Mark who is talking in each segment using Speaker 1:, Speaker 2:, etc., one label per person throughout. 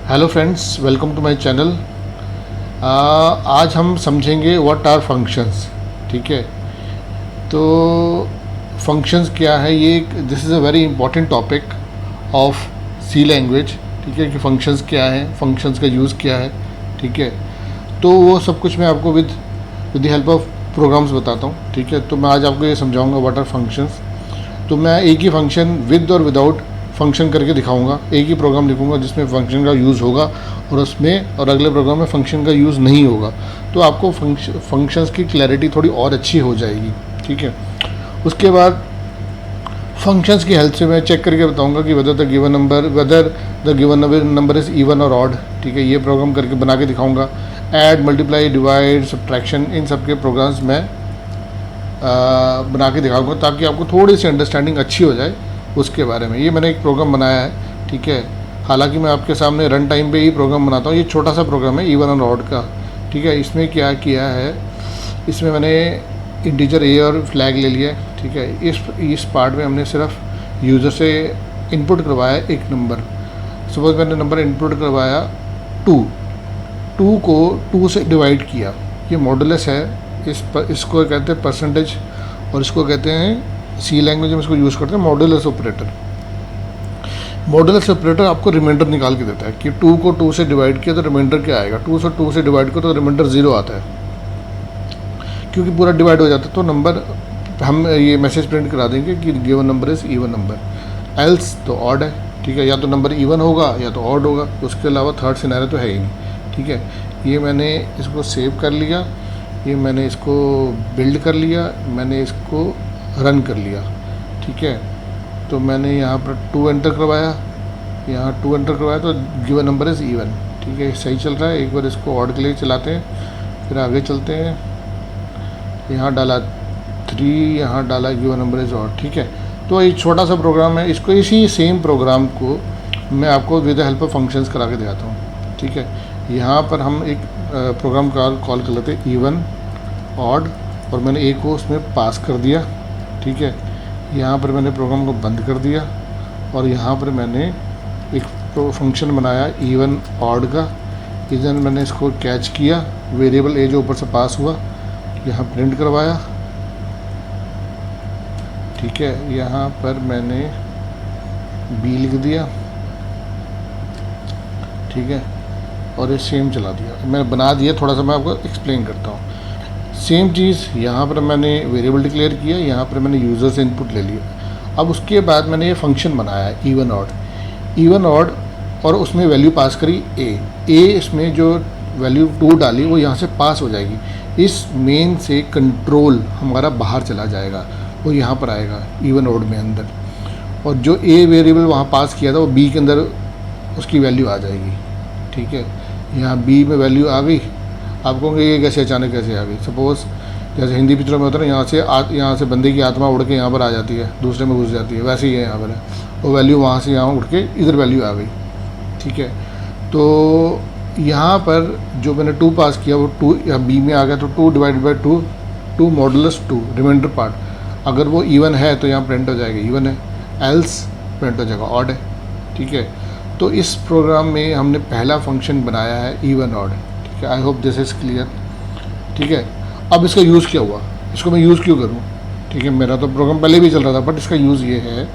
Speaker 1: Hello friends, welcome to my channel. आज हम समझेंगे व्हाट आर फंक्शंस। ठीक है, तो फंक्शंस क्या है, ये this is a very important topic of C language. ठीक है, कि फंक्शंस क्या है, फंक्शंस का यूज़ क्या है। ठीक है, तो वो सब कुछ मैं आपको with the help of programs बताता हूँ। ठीक है, तो मैं आज आपको ये समझाऊंगा व्हाट आर फंक्शंस। तो मैं एक ही फंक्शन विद और विदाउट फंक्शन करके दिखाऊंगा। एक ही प्रोग्राम लिखूंगा जिसमें फंक्शन का यूज़ होगा और उसमें और अगले प्रोग्राम में फंक्शन का यूज़ नहीं होगा, तो आपको फंक्शंस की क्लैरिटी थोड़ी और अच्छी हो जाएगी। ठीक है, उसके बाद फंक्शंस की हेल्प से मैं चेक करके बताऊंगा कि whether the given number is even और ऑड। ठीक है, ये प्रोग्राम करके बना के दिखाऊंगा। ऐड, मल्टीप्लाई, डिवाइड, सब्ट्रैक्शन, इन सब के प्रोग्राम्स मैं बना के दिखाऊंगा ताकि आपको थोड़ी सी अंडरस्टैंडिंग अच्छी हो जाए उसके बारे में। ये मैंने एक प्रोग्राम बनाया है। ठीक है, हालांकि मैं आपके सामने रन टाइम पे ही प्रोग्राम बनाता हूँ। ये छोटा सा प्रोग्राम है इवन और ऑड का। ठीक है, इसमें क्या किया है, इसमें मैंने इंटीजर ए और फ्लैग ले लिया है। ठीक है, इस पार्ट में हमने सिर्फ यूज़र से इनपुट करवाया एक नंबर। सपोज मैंने नंबर इनपुट करवाया 2 को 2 से डिवाइड किया। ये मॉडुलस है, इसको कहते हैं परसेंटेज, और इसको कहते हैं सी लैंग्वेज में इसको यूज़ करते हैं मॉडुलस ऑपरेटर। मॉडुलस ऑपरेटर आपको रिमाइंडर निकाल के देता है कि 2 को 2 से डिवाइड किया तो रिमाइंडर क्या आएगा। 2 से डिवाइड करो तो रिमाइंडर 0 आता है, क्योंकि पूरा डिवाइड हो जाता है। तो नंबर हम ये मैसेज प्रिंट करा देंगे कि given number is even number. Else तो ऑड है। ठीक है, या तो नंबर इवन होगा या तो ऑड होगा, उसके अलावा थर्ड सिनेरियो तो है ही नहीं। ठीक है, ये मैंने इसको सेव कर लिया, ये मैंने इसको बिल्ड कर लिया, मैंने इसको रन कर लिया। ठीक है, तो मैंने यहाँ पर 2 एंटर करवाया, यहाँ 2 एंटर करवाया तो गिवन नंबर इज़ इवन। ठीक है, सही चल रहा है। एक बार इसको ऑड के लिए चलाते हैं, फिर आगे चलते हैं। यहाँ डाला 3, यहाँ डाला गिवन नंबर इज़ ऑड। ठीक है, तो एक छोटा सा प्रोग्राम है। इसको इसी सेम प्रोग्राम को मैं आपको with the help of functions करा के दिखाता हूँ। ठीक है, यहाँ पर हम एक प्रोग्राम कॉल कर लेते हैं इवन ऑड, और मैंने ए को उसमें पास कर दिया। ठीक है, यहाँ पर मैंने प्रोग्राम को बंद कर दिया और यहाँ पर मैंने एक फंक्शन बनाया इवन ऑड का। इधर मैंने इसको कैच किया, वेरिएबल ए जो ऊपर से पास हुआ यहाँ प्रिंट करवाया। ठीक है, यहाँ पर मैंने बी लिख दिया। ठीक है, और ये सेम चला दिया, मैंने बना दिया। थोड़ा सा मैं आपको एक्सप्लेन करता हूँ। सेम चीज़ यहाँ पर मैंने वेरिएबल डिक्लेयर किया, यहाँ पर मैंने यूज़र से इनपुट ले लिया। अब उसके बाद मैंने ये फंक्शन बनाया इवन ऑड, और उसमें वैल्यू पास करी ए। इसमें जो वैल्यू 2 डाली वो यहाँ से पास हो जाएगी। इस मेन से कंट्रोल हमारा बाहर चला जाएगा, वो यहाँ पर आएगा इवन ऑड में अंदर, और जो ए वेरिएबल वहाँ पास किया था वो बी के अंदर उसकी वैल्यू आ जाएगी। ठीक है, यहाँ बी में वैल्यू आ गई। आप कहोगे ये कैसे अचानक कैसे आ गई। सपोज़ जैसे हिंदी पिक्चरों में होता है ना, यहाँ से बंदे की आत्मा उड़ के यहाँ पर आ जाती है, दूसरे में घुस जाती है, वैसे ही है यहाँ पर है। वो वैल्यू वहाँ से यहाँ उड़ के इधर वैल्यू आ गई। ठीक है, तो यहाँ पर जो मैंने 2 पास किया वो 2 यहाँ बी में आ गया, तो 2 divide by 2 modulus 2 remainder part. अगर वो इवन है तो यहाँ प्रिंट हो जाएगा इवन है, एल्स प्रिंट हो जाएगा ऑड है। ठीक है, तो इस प्रोग्राम में हमने पहला फंक्शन बनाया है इवन ऑड। ठीक है, I hope this is clear. ठीक है, अब इसका यूज़ क्या हुआ, इसको मैं यूज़ क्यों करूँ। ठीक है, मेरा तो प्रोग्राम पहले भी चल रहा था, बट इसका यूज़ ये है,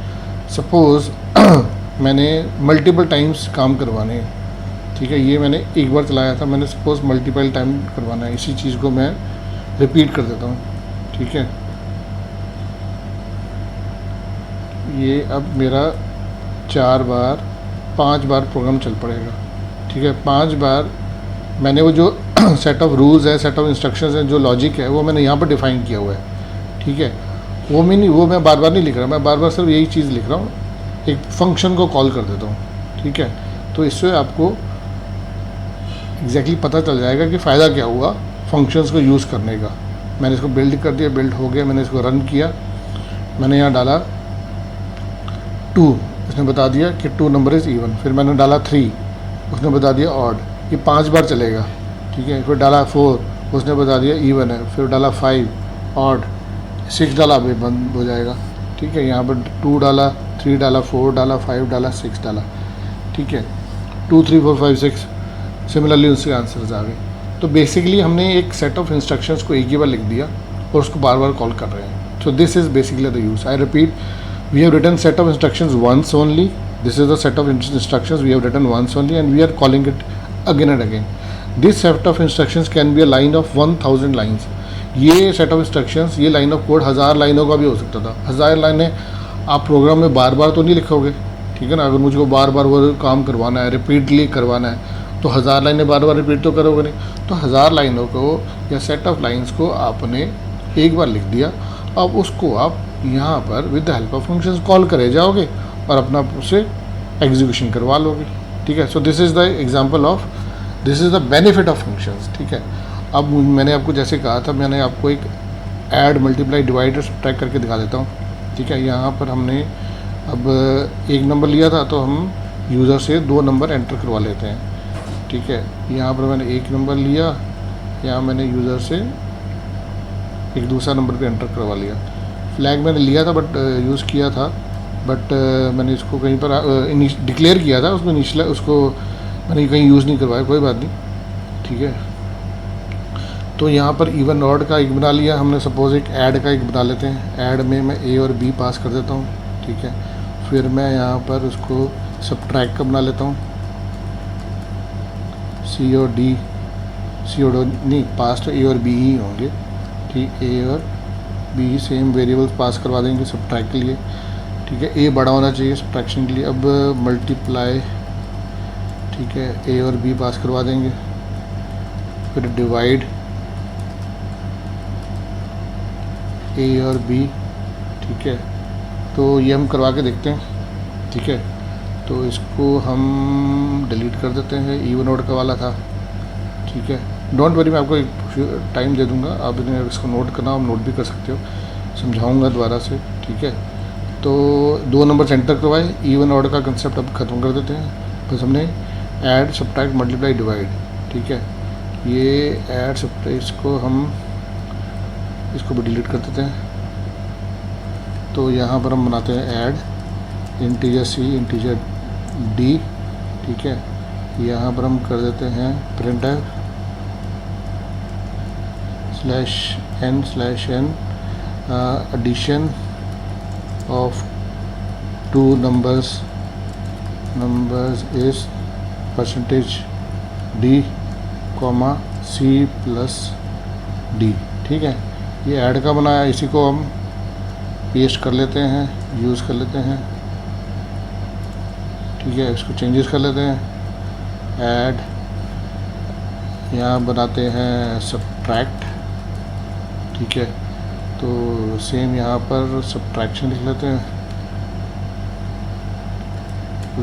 Speaker 1: सपोज़ मैंने मल्टीपल टाइम्स काम करवाने हैं। ठीक है, ये मैंने एक बार चलाया था, मैंने सपोज़ मल्टीपल टाइम करवाना है, इसी चीज़ को मैं रिपीट कर देता हूँ। ठीक है, ये अब मेरा 5 बार प्रोग्राम चल पड़ेगा। ठीक है, 5 बार मैंने वो जो सेट ऑफ रूल्स है, सेट ऑफ इंस्ट्रक्शंस हैं, जो लॉजिक है वो मैंने यहाँ पर डिफ़ाइन किया हुआ है। ठीक है, वो मैं बार बार नहीं लिख रहा, मैं बार बार सिर्फ यही चीज़ लिख रहा हूँ, एक फंक्शन को कॉल कर देता हूँ। ठीक है, तो इससे आपको एग्जैक्टली पता चल जाएगा कि फ़ायदा क्या हुआ फंक्शंस को यूज़ करने का। मैंने इसको बिल्ड कर दिया, बिल्ड हो गया, मैंने इसको रन किया, मैंने यहाँ डाला 2, उसने बता दिया कि 2 नंबर इज़ इवन। फिर मैंने डाला 3, उसने बता दिया ऑड। ये 5 बार चलेगा। ठीक है, फिर डाला 4, उसने बता दिया इवन है। फिर डाला 5 ऑड, 6 डाला, अभी बंद हो जाएगा। ठीक है, यहाँ पर 2 डाला, 3 डाला, 4 डाला, 5 डाला, 6 डाला। ठीक है, 2 3 4 5 6 सिमिलरली उसके आंसर्स आ गए। तो बेसिकली हमने एक सेट ऑफ इंस्ट्रक्शंस को एक ही बार लिख दिया और उसको बार बार कॉल कर रहे हैं। So this is basically the use. I repeat, we have written set of instructions once only, this is the set of instructions we have written once only and we are calling it again and again. This set of instructions can be a line of 1000 lines. ये set of instructions, ये line of code 1000 लाइनों का भी हो सकता था। 1000 लाइनें आप प्रोग्राम में बार बार तो नहीं लिखोगे, ठीक है ना। अगर मुझको बार बार वो काम करवाना है, रिपीटली करवाना है, तो 1000 लाइनें बार बार रिपीट तो करोगे नहीं। तो 1000 लाइनों को या सेट ऑफ लाइन्स को आपने एक बार लिख दिया, अब उसको आप यहाँ पर with the help of functions call करे जाओगे और अपना उससे एग्जीक्यूशन करवा लोगे, ठीक है। So this is the example of, this is the benefit of functions, ठीक है। अब मैंने आपको जैसे कहा था, मैंने आपको एक ऐड, मल्टीप्लाई, डिवाइड और सब्ट्रैक्ट करके दिखा देता हूँ, ठीक है। यहाँ पर हमने अब एक नंबर लिया था तो हम यूज़र से 2 नंबर एंटर करवा लेते हैं, ठीक है। यहाँ पर मैंने एक नंबर लिया, यहाँ मैंने यूज़र से एक दूसरा नंबर पे एंटर करवा लिया। फ्लैग मैंने लिया था बट यूज़ किया था, बट मैंने इसको कहीं पर डिक्लेयर किया था, उसको इनिशियल उसको मैंने कहीं यूज़ नहीं करवाया, कोई बात नहीं, ठीक है। तो यहाँ पर इवन ऑड का एक बना लिया हमने, सपोज़ एक ऐड का एक बना लेते हैं। ऐड में मैं ए और बी पास कर देता हूँ, ठीक है। फिर मैं यहाँ पर उसको सब्ट्रैक्ट का बना लेता हूँ, सी और डी, सी और नहीं पास तो ए और बी ही होंगे, ठीक। ए और बी सेम वेरिएबल्स पास करवा देंगे सब्ट्रैक्ट के लिए, ठीक है। ए बड़ा होना चाहिए सब्ट्रैक्शन के लिए। अब मल्टीप्लाई, ठीक है, ए और बी पास करवा देंगे। फिर डिवाइड, ए और बी, ठीक है। तो ये हम करवा के देखते हैं, ठीक है। तो इसको हम डिलीट कर देते हैं, इवन ऑड का वाला था, ठीक है। डोंट वरी, मैं आपको एक टाइम दे दूंगा, आप इसको नोट करना, आप नोट भी कर सकते हो, समझाऊंगा दोबारा से, ठीक है। तो 2 नंबर एंटर करवाए, इवन ऑड का कंसेप्ट अब ख़त्म कर देते हैं। बस हमने ऐड, सब्ट्रैक्ट, मल्टीप्लाई, डिवाइड, ठीक है। ये ऐड सब्ट्रैक्ट, इसको भी डिलीट कर देते हैं। तो यहाँ पर हम बनाते हैं ऐड इंटीजर सी, इंटीजर डी, ठीक है। यहाँ पर हम कर देते हैं printer /n/n addition of 2 numbers is %d, c plus d, ठीक है। ये ऐड का बनाया, इसी को हम पेस्ट कर लेते हैं, यूज़ कर लेते हैं, ठीक है। इसको चेंजेस कर लेते हैं। ऐड, यहाँ बनाते हैं सब्ट्रैक्ट, ठीक है। तो सेम यहाँ पर सब्ट्रैक्शन लिख लेते हैं,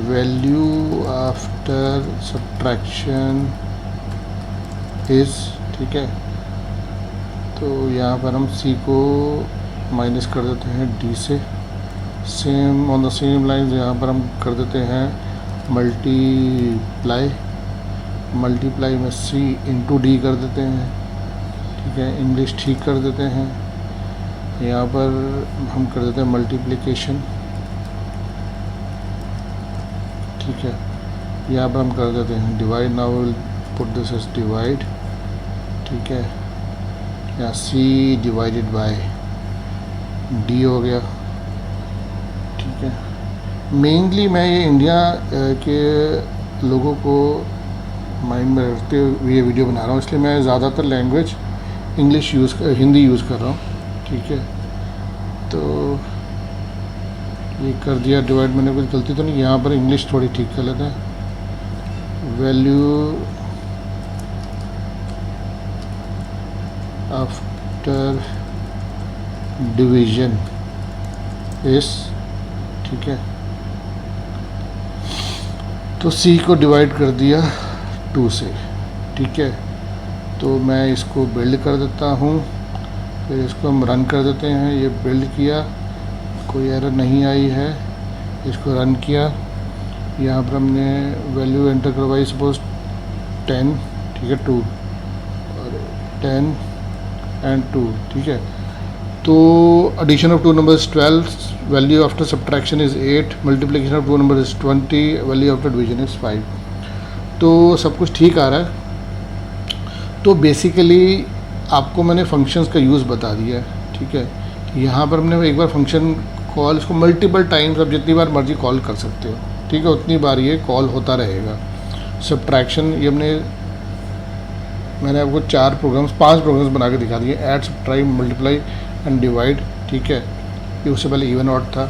Speaker 1: वैल्यू आफ्टर सब्ट्रैक्शन इज़, ठीक है। तो यहाँ पर हम सी को माइनस कर देते हैं डी से। Same on the same line यहाँ पर हम कर देते हैं मल्टीप्लाई में सी इंटू डी कर देते हैं, ठीक है। इंग्लिश ठीक कर देते हैं। यहाँ पर हम कर देते हैं मल्टीप्लिकेशन, ठीक है। यहाँ पर हम कर देते हैं divide, now will put this as divide, ठीक है। या सी डिवाइडेड बाय डी हो गया, ठीक है। मेनली मैं ये इंडिया के लोगों को माइंड में रखते हुए ये वीडियो बना रहा हूँ, इसलिए मैं ज़्यादातर लैंग्वेज हिंदी यूज़ कर रहा हूँ, ठीक है। तो ये कर दिया डिवाइड, मैंने कुछ गलती तो नहीं, यहाँ पर इंग्लिश थोड़ी ठीक कर लेते हैं। वैल्यू आफ्टर डिवीजन इस, ठीक है। तो सी को डिवाइड कर दिया 2 से, ठीक है। तो मैं इसको बिल्ड कर देता हूँ, फिर इसको हम रन कर देते हैं। ये बिल्ड किया, कोई एरर नहीं आई है, इसको रन किया। यहाँ पर हमने वैल्यू एंटर करवाई, सपोज 10, ठीक है, 2 और 10 एंड 2, ठीक है। तो addition of 2 numbers 12, value after subtraction is 8, multiplication of 2 numbers is 20, value after division is 5. तो सब कुछ ठीक आ रहा है। तो बेसिकली आपको मैंने फंक्शंस का यूज़ बता दिया है, ठीक है। यहाँ पर हमने एक बार फंक्शन कॉल, इसको मल्टीपल टाइम्स आप जितनी बार मर्जी कॉल कर सकते हो, ठीक है, उतनी बार ये कॉल होता रहेगा। सब्ट्रैक्शन ये मैंने आपको 5 प्रोग्राम्स बना के दिखा दिए, add, subtract, multiply and divide, ठीक है। ये उससे पहले इवन ऑड था।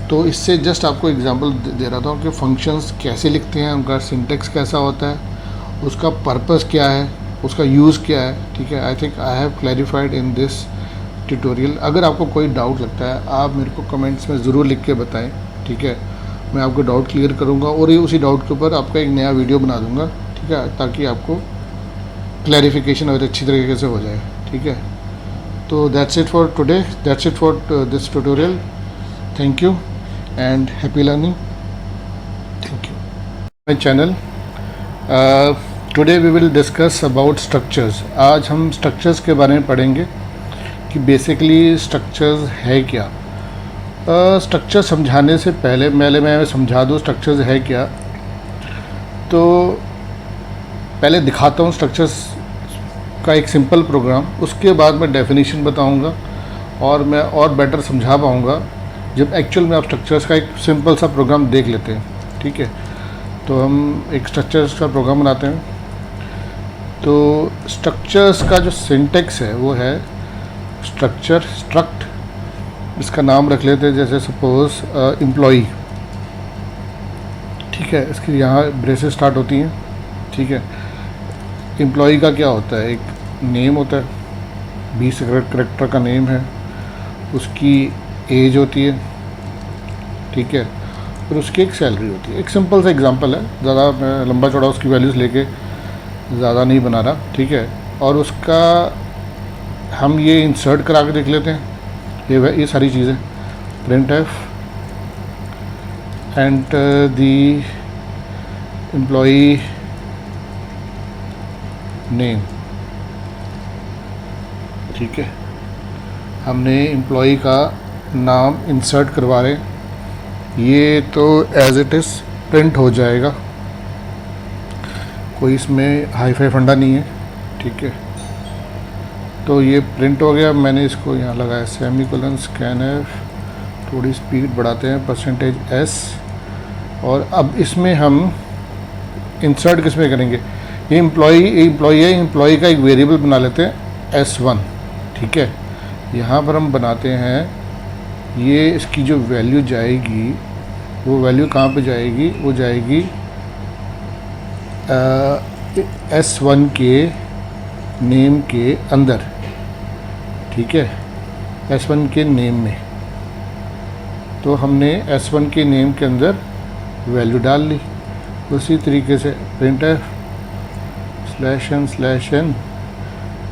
Speaker 1: तो इससे जस्ट आपको एग्जांपल दे रहा था कि फंक्शंस कैसे लिखते हैं, उनका सिंटेक्स कैसा होता है, उसका पर्पस क्या है, उसका यूज़ क्या है, ठीक है। I think I have clarified in this tutorial. अगर आपको कोई डाउट लगता है आप मेरे को कमेंट्स में ज़रूर लिख के बताएं, ठीक है। मैं आपको डाउट क्लियर करूंगा और ये उसी डाउट के ऊपर आपका एक नया वीडियो बना दूंगा, ठीक है, ताकि आपको क्लैरिफिकेशन और अच्छी तरीके से हो जाए, ठीक है। तो that's it for today, that's it for this tutorial. Thank you and happy learning. Thank you my channel. Today we will discuss about structures. आज हम स्ट्रक्चर्स के बारे में पढ़ेंगे कि बेसिकली स्ट्रक्चर्स है क्या। स्ट्रक्चर समझाने से पहले मैं समझा दूँ स्ट्रक्चर्स है क्या। तो पहले दिखाता हूँ स्ट्रक्चर्स का एक सिंपल प्रोग्राम, उसके बाद मैं डेफिनेशन बताऊँगा और मैं और बेटर समझा पाऊँगा जब एक्चुअल में आप स्ट्रक्चर्स का एक सिंपल सा प्रोग्राम देख लेते हैं, ठीक है। तो हम एक स्ट्रक्चर्स का प्रोग्राम बनाते हैं। तो स्ट्रक्चर्स का जो सिंटेक्स है वो है स्ट्रक्चर, स्ट्रक्ट, इसका नाम रख लेते हैं, जैसे सपोज एम्प्लॉई, ठीक है। इसकी यहाँ ब्रेसेस स्टार्ट होती हैं, ठीक है। एम्प्लॉई का क्या होता है, एक नेम होता है, 20 करेक्टर का नेम है, उसकी एज होती है, ठीक है, और उसकी एक सैलरी होती है। एक सिंपल सा एग्जांपल है, ज़्यादा मैं लंबा चौड़ा उसकी वैल्यूज़ लेके ज़्यादा नहीं बना रहा, ठीक है। और उसका हम ये इंसर्ट करा के देख लेते हैं, ये सारी चीज़ें। Print F enter the employee name, ठीक है। हमने एम्प्लॉई का नाम इंसर्ट करवा रहे, ये तो एज इट इज़ प्रिंट हो जाएगा, कोई इसमें हाई फाई फंडा नहीं है, ठीक है। तो ये प्रिंट हो गया। मैंने इसको यहाँ लगाया सेमीकोलन, स्कैनर, थोड़ी स्पीड बढ़ाते हैं, %s। और अब इसमें हम इंसर्ट किस में करेंगे, ये एम्प्लॉई है, एम्प्लॉई का एक वेरिएबल बना लेते हैं S1, ठीक है। यहाँ पर हम बनाते हैं, ये इसकी जो वैल्यू जाएगी वो वैल्यू कहाँ पे जाएगी, वो जाएगी S1 के नेम के अंदर, ठीक है, S1 के नेम में। तो हमने S1 के नेम के अंदर वैल्यू डाल ली। उसी तरीके से print f /n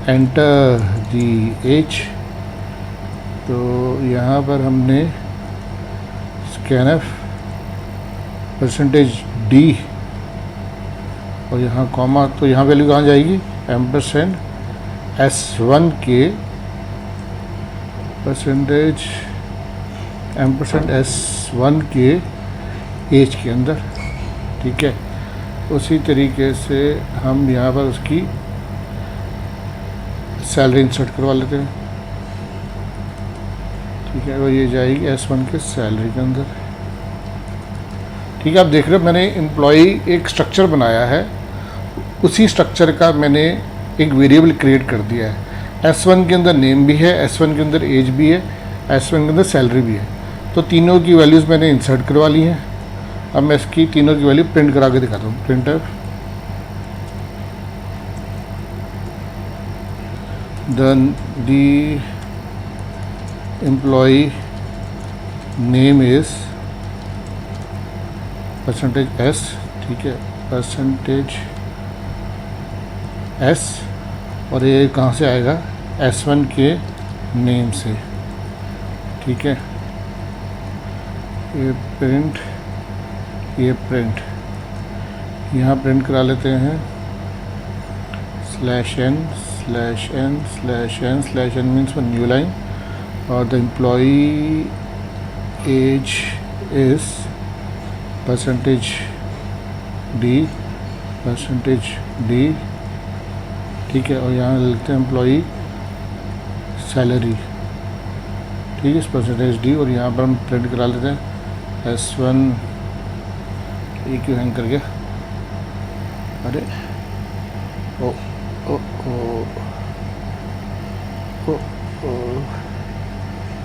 Speaker 1: enter the age. तो यहाँ पर हमने स्कैनफ %d और यहाँ कॉमा, तो यहाँ वैल्यू कहाँ जाएगी, %S1 के %S1 के एज के अंदर, ठीक है। उसी तरीके से हम यहाँ पर उसकी सैलरी इंसर्ट करवा लेते हैं, ठीक है। और ये जाएगी S1 के सैलरी के अंदर, ठीक है। आप देख रहे हो मैंने एम्प्लॉई एक स्ट्रक्चर बनाया है, उसी स्ट्रक्चर का मैंने एक वेरिएबल क्रिएट कर दिया है। S1 के अंदर नेम भी है, S1 के अंदर एज भी है, S1 के अंदर सैलरी भी है। तो तीनों की वैल्यूज़ मैंने इंसर्ट करवा ली हैं। अब मैं इसकी तीनों की वैल्यू प्रिंट करा के दिखाता हूँ। Print F the employee name is %s, ठीक है, %s, और ये कहाँ से आएगा, S1 के नेम से, ठीक है। ये प्रिंट, ये प्रिंट, यहाँ प्रिंट करा लेते हैं /n मीन्स न्यू लाइन, और the employee age is %d %d, ठीक है, और यहाँ लिखते हैं एम्प्लॉई सैलरी, ठीक है, इस %d, और यहाँ पर हम प्रिंट करा लेते हैं S1 एक क्यों हैंग कर गया, अरे ओ ओ ओ ओ ओ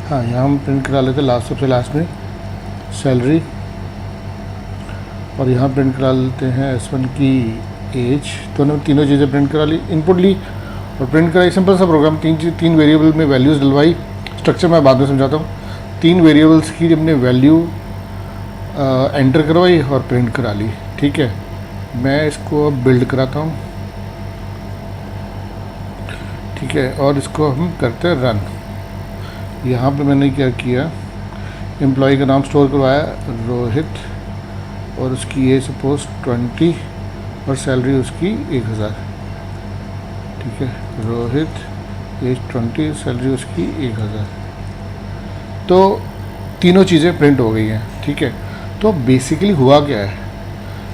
Speaker 1: हाँ, यहाँ हम प्रिंट करा लेते हैं लास्ट, सबसे लास्ट में सैलरी, और यहाँ प्रिंट करा लेते हैं S1 की एज। तो हमने तीनों चीज़ें प्रिंट करा ली, इनपुट ली और प्रिंट कराई। सिंपल सा प्रोग्राम, तीन वेरिएबल में वैल्यूज़ डलवाई। स्ट्रक्चर मैं बाद में समझाता हूँ। 3 वेरिएबल्स की हमने वैल्यू एंटर करवाई और प्रिंट करा ली, ठीक है। मैं इसको अब बिल्ड कराता हूँ, ठीक है, और इसको हम करते हैं रन। यहाँ पे मैंने क्या किया, एम्प्लॉय का नाम स्टोर करवाया रोहित, और उसकी एज सपोज 20 और सैलरी उसकी 1000, ठीक है। रोहित एज 20, सैलरी उसकी 1000। तो तीनों चीज़ें प्रिंट हो गई हैं, ठीक है। तो बेसिकली हुआ क्या है,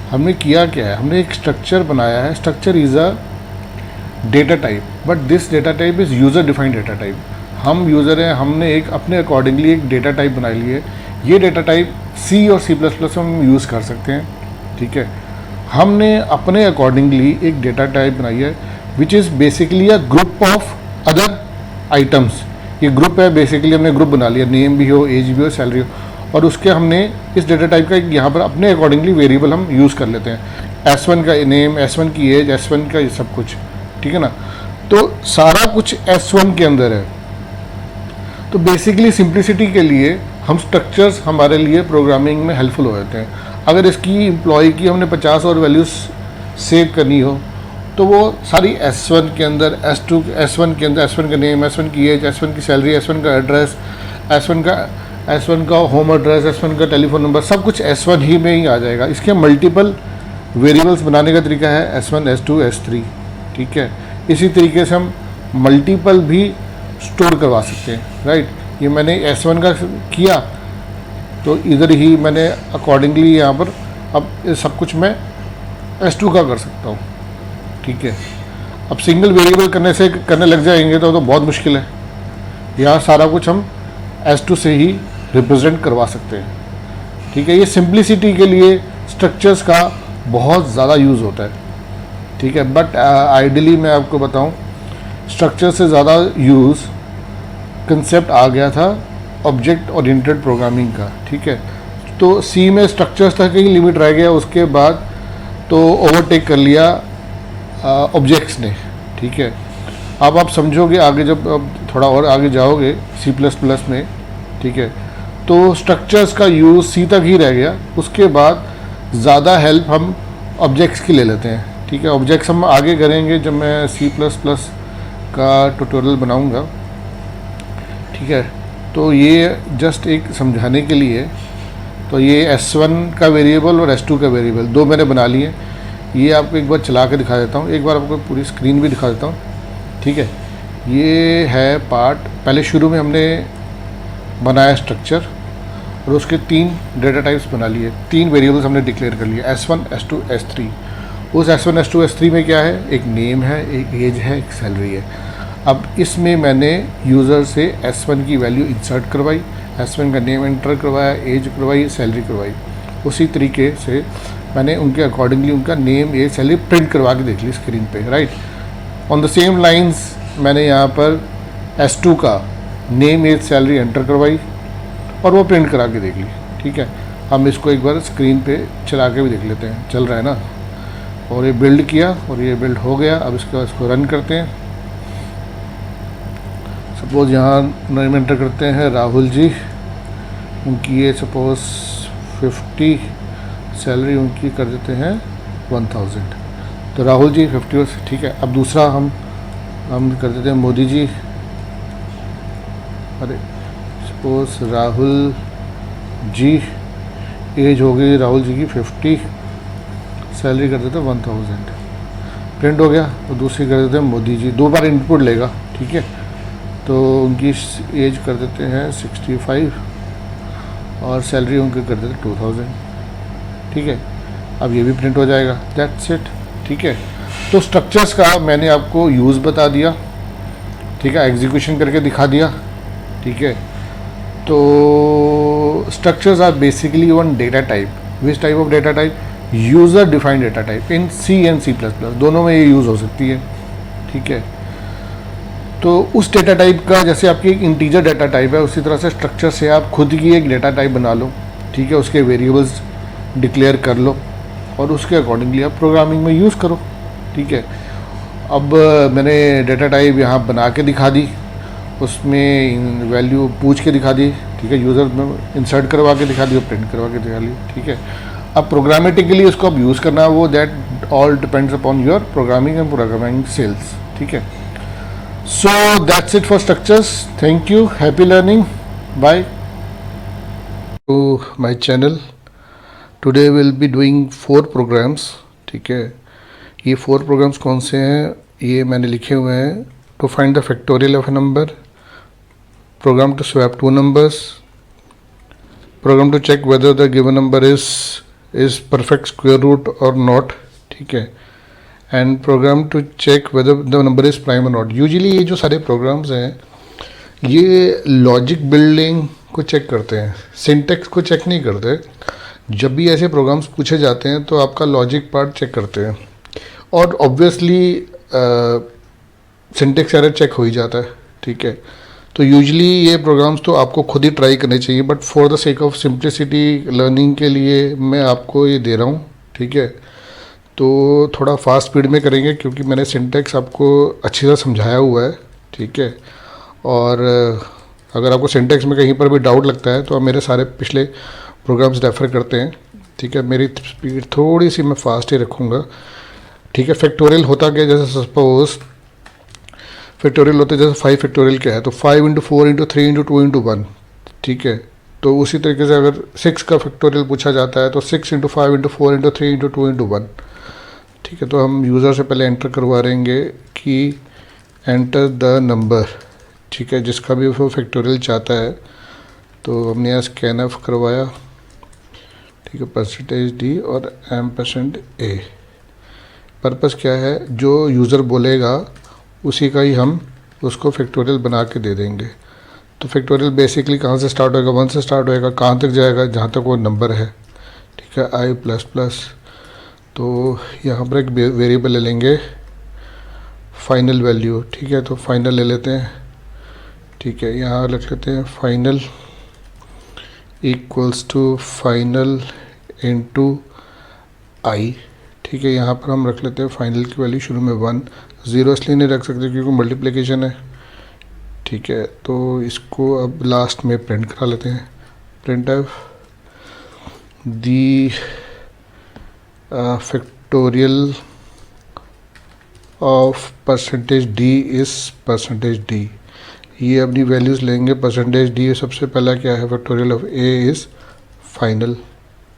Speaker 1: हमने किया क्या है, हमने एक स्ट्रक्चर बनाया है। Structure is a data type, but this data type is user defined data type. हम यूज़र हैं, हमने एक अपने अकॉर्डिंगली एक डेटा टाइप बना ली है। ये डेटा टाइप C और C++ में हम यूज़ कर सकते हैं, ठीक है। हमने अपने अकॉर्डिंगली एक डेटा टाइप बनाई है which is basically a group of other items. ये ग्रुप है, बेसिकली हमने ग्रुप बना लिया, नेम भी हो, एज भी हो, सैलरी हो, और उसके हमने इस डेटा टाइप का यहाँ पर अपने अकॉर्डिंगली वेरिएबल हम यूज़ कर लेते हैं। S1 का नेम, S1 की एज, S1 का ये सब कुछ, ठीक है ना। तो सारा कुछ S1 के अंदर है। तो बेसिकली सिंप्लिसिटी के लिए हम स्ट्रक्चर्स हमारे लिए प्रोग्रामिंग में हेल्पफुल हो जाते हैं। अगर इसकी एम्प्लॉय की हमने 50 और वैल्यूज़ सेव करनी हो तो वो सारी S1 के अंदर, S1 के अंदर S1 का नेम, S1 की एज, S1 की सैलरी, S1 का एड्रेस, S1 का होम एड्रेस, S1 का टेलीफोन नंबर, सब कुछ S1 ही में ही आ जाएगा। इसके मल्टीपल वेरिएबल्स बनाने का तरीका है S1, S2, S3, ठीक है। इसी तरीके से हम मल्टीपल भी स्टोर करवा सकते हैं, राइट। ये मैंने S1 का किया तो इधर ही मैंने अकॉर्डिंगली यहाँ पर अब सब कुछ मैं S2 का कर सकता हूँ, ठीक है। अब सिंगल वेरिएबल करने लग जाएंगे तो बहुत मुश्किल है। यहाँ सारा कुछ हम S2 से ही रिप्रेजेंट करवा सकते हैं, ठीक है। ये सिंप्लिसिटी के लिए स्ट्रक्चर्स का बहुत ज़्यादा यूज़ होता है, ठीक है। बट आइडियली मैं आपको बताऊं, स्ट्रक्चर से ज़्यादा यूज़ कंसेप्ट आ गया था ऑब्जेक्ट ओरिएंटेड प्रोग्रामिंग का, ठीक है। तो C में स्ट्रक्चर्स तक ही लिमिट रह गया, उसके बाद तो ओवरटेक कर लिया ऑब्जेक्ट्स ने, ठीक है। अब आप समझोगे आगे, जब अब थोड़ा और आगे जाओगे C++ में, ठीक है, तो स्ट्रक्चर्स का यूज़ C तक ही रह गया। उसके बाद ज़्यादा हेल्प हम ऑब्जेक्ट्स की ले लेते हैं, ठीक है। ऑब्जेक्ट्स हम आगे करेंगे जब मैं C++ का ट्यूटोरियल बनाऊंगा, ठीक है। तो ये जस्ट एक समझाने के लिए, तो ये S1 का वेरिएबल और S2 का वेरिएबल दो मैंने बना लिए। ये आपको एक बार चला के दिखा देता हूँ, एक बार आपको पूरी स्क्रीन भी दिखा देता हूँ, ठीक है। ये है पार्ट, पहले शुरू में हमने बनाया स्ट्रक्चर और उसके 3 डेटा टाइप्स बना लिए, 3 वेरिएबल्स हमने डिक्लेयर कर लिए, S1, S2, S3। उस S1, S2, S3 में क्या है, एक नेम है, एक एज है, एक सैलरी है। अब इसमें मैंने यूज़र से S1 की वैल्यू इंसर्ट करवाई, S1 का नेम एंटर करवाया, एज करवाई, सैलरी करवाई। उसी तरीके से मैंने उनके अकॉर्डिंगली उनका नेम, एज, सैलरी प्रिंट करवा के देख ली स्क्रीन पे, right. On the same lines मैंने यहाँ पर S2 का नेम, एज, सैलरी एंटर करवाई और वो प्रिंट करा के देख ली, ठीक है। हम इसको एक बार स्क्रीन पे चला के भी देख लेते हैं, चल रहा है ना। और ये बिल्ड किया और ये बिल्ड हो गया। अब इसको रन करते हैं। सपोज़ यहाँ नेम एंटर करते हैं राहुल जी, उनकी ये सपोज़ 50, सैलरी उनकी कर देते हैं 1000। तो राहुल जी 50, ठीक है। अब दूसरा हम कर देते हैं मोदी जी, अरे सपोज़ राहुल जी, एज हो गई राहुल जी की 50, सैलरी कर देते हैं 1000, प्रिंट हो गया। तो दूसरी कर देते हैं मोदी जी, 2 बार इनपुट लेगा, ठीक है। तो उनकी एज कर देते हैं 65 और सैलरी उनकी कर देते हैं 2000, ठीक है। अब ये भी प्रिंट हो जाएगा, दैट्स इट। ठीक है। तो स्ट्रक्चर्स का मैंने आपको यूज़ बता दिया, ठीक है, एग्जीक्यूशन करके दिखा दिया, ठीक है। तो structures are basically one data type. Which type of data type? User defined data type in C and C plus plus, दोनों में ये यूज़ हो सकती है, ठीक है। तो उस डेटा टाइप का, जैसे आपकी एक इंटीजर डेटा टाइप है, उसी तरह से स्ट्रक्चर से आप खुद की एक डेटा टाइप बना लो, ठीक है, उसके वेरिएबल्स डिक्लेयर कर लो और उसके अकॉर्डिंगली आप प्रोग्रामिंग में यूज़ करो, ठीक है। अब मैंने डेटा टाइप यहाँ बना के दिखा दी, उसमें वैल्यू पूछ के दिखा दी, ठीक है, यूज़र में इंसर्ट करवा के दिखा दी और प्रिंट करवा के दिखा ली, ठीक है। अब प्रोग्रामेटिकली उसको अब यूज़ करना है, वो that all depends upon your programming and programming skills, ठीक है। So that's it for structures. Thank you. Happy learning. Bye. To my channel. Today we'll be doing 4 programs. ठीक है, ये 4 programs कौन से हैं? ये मैंने लिखे हुए हैं. To find the factorial of a number, program to swap 2 numbers, program to check whether the given number is perfect square root or not. ठीक है, and program to check whether the number is prime or not. Usually ये जो सारे programmes हैं ये logic building को check करते हैं, सिंटेक्स को चेक नहीं करते. जब भी ऐसे प्रोग्राम्स पूछे जाते हैं तो आपका लॉजिक पार्ट चेक करते हैं और ऑब्वियसली सिंटेक्स एरर चेक हो ही जाता है, ठीक है. तो यूजुअली ये प्रोग्राम्स तो आपको खुद ही ट्राई करने चाहिए, but for the sake of simplicity learning के लिए मैं आपको ये दे रहा हूँ, ठीक है. तो थोड़ा फास्ट स्पीड में करेंगे क्योंकि मैंने सिंटेक्स आपको अच्छी तरह समझाया हुआ है, ठीक है. और अगर आपको सिंटेक्स में कहीं पर भी डाउट लगता है तो आप मेरे सारे पिछले प्रोग्राम्स रेफ़र करते हैं, ठीक है. मेरी स्पीड थोड़ी सी मैं फास्ट ही रखूँगा, ठीक है. फैक्टोरियल होता क्या, जैसे सपोज फैक्टोरियल होता है, जैसे 5 फैक्टोरियल क्या है, तो 5 × 4 × 3 × 2 × 1, ठीक है. तो उसी तरीके से अगर 6 का फैक्टोरियल पूछा जाता है तो 6 × 5 × 4 × 3 × 2 × 1, ठीक है. तो हम यूज़र से पहले एंटर करवा देंगे कि एंटर द नंबर, ठीक है, जिसका भी वो फैक्टोरियल चाहता है. तो हमने यहाँ स्कैनफ करवाया, ठीक है, %d और %a. पर्पस क्या है, जो यूज़र बोलेगा उसी का ही हम उसको फैक्टोरियल बना के दे देंगे. तो फैक्टोरियल बेसिकली कहाँ से स्टार्ट होएगा, 1 से स्टार्ट होएगा, कहाँ तक जाएगा, जहाँ तक वो नंबर है, ठीक है, i++. तो यहाँ पर एक वेरिएबल ले लेंगे फाइनल वैल्यू, ठीक है. तो फाइनल ले लेते हैं, ठीक है. यहाँ लिख लेते हैं final equals to final into i, ठीक है. यहाँ पर हम रख लेते हैं फाइनल की वैल्यू शुरू में 1, 0 इसलिए नहीं रख सकते क्योंकि मल्टीप्लिकेशन है, ठीक है. तो इसको अब लास्ट में प्रिंट करा लेते हैं, print F the factorial of %d is %d. ये अपनी वैल्यूज़ लेंगे. %d सबसे पहला क्या है, factorial of a is final,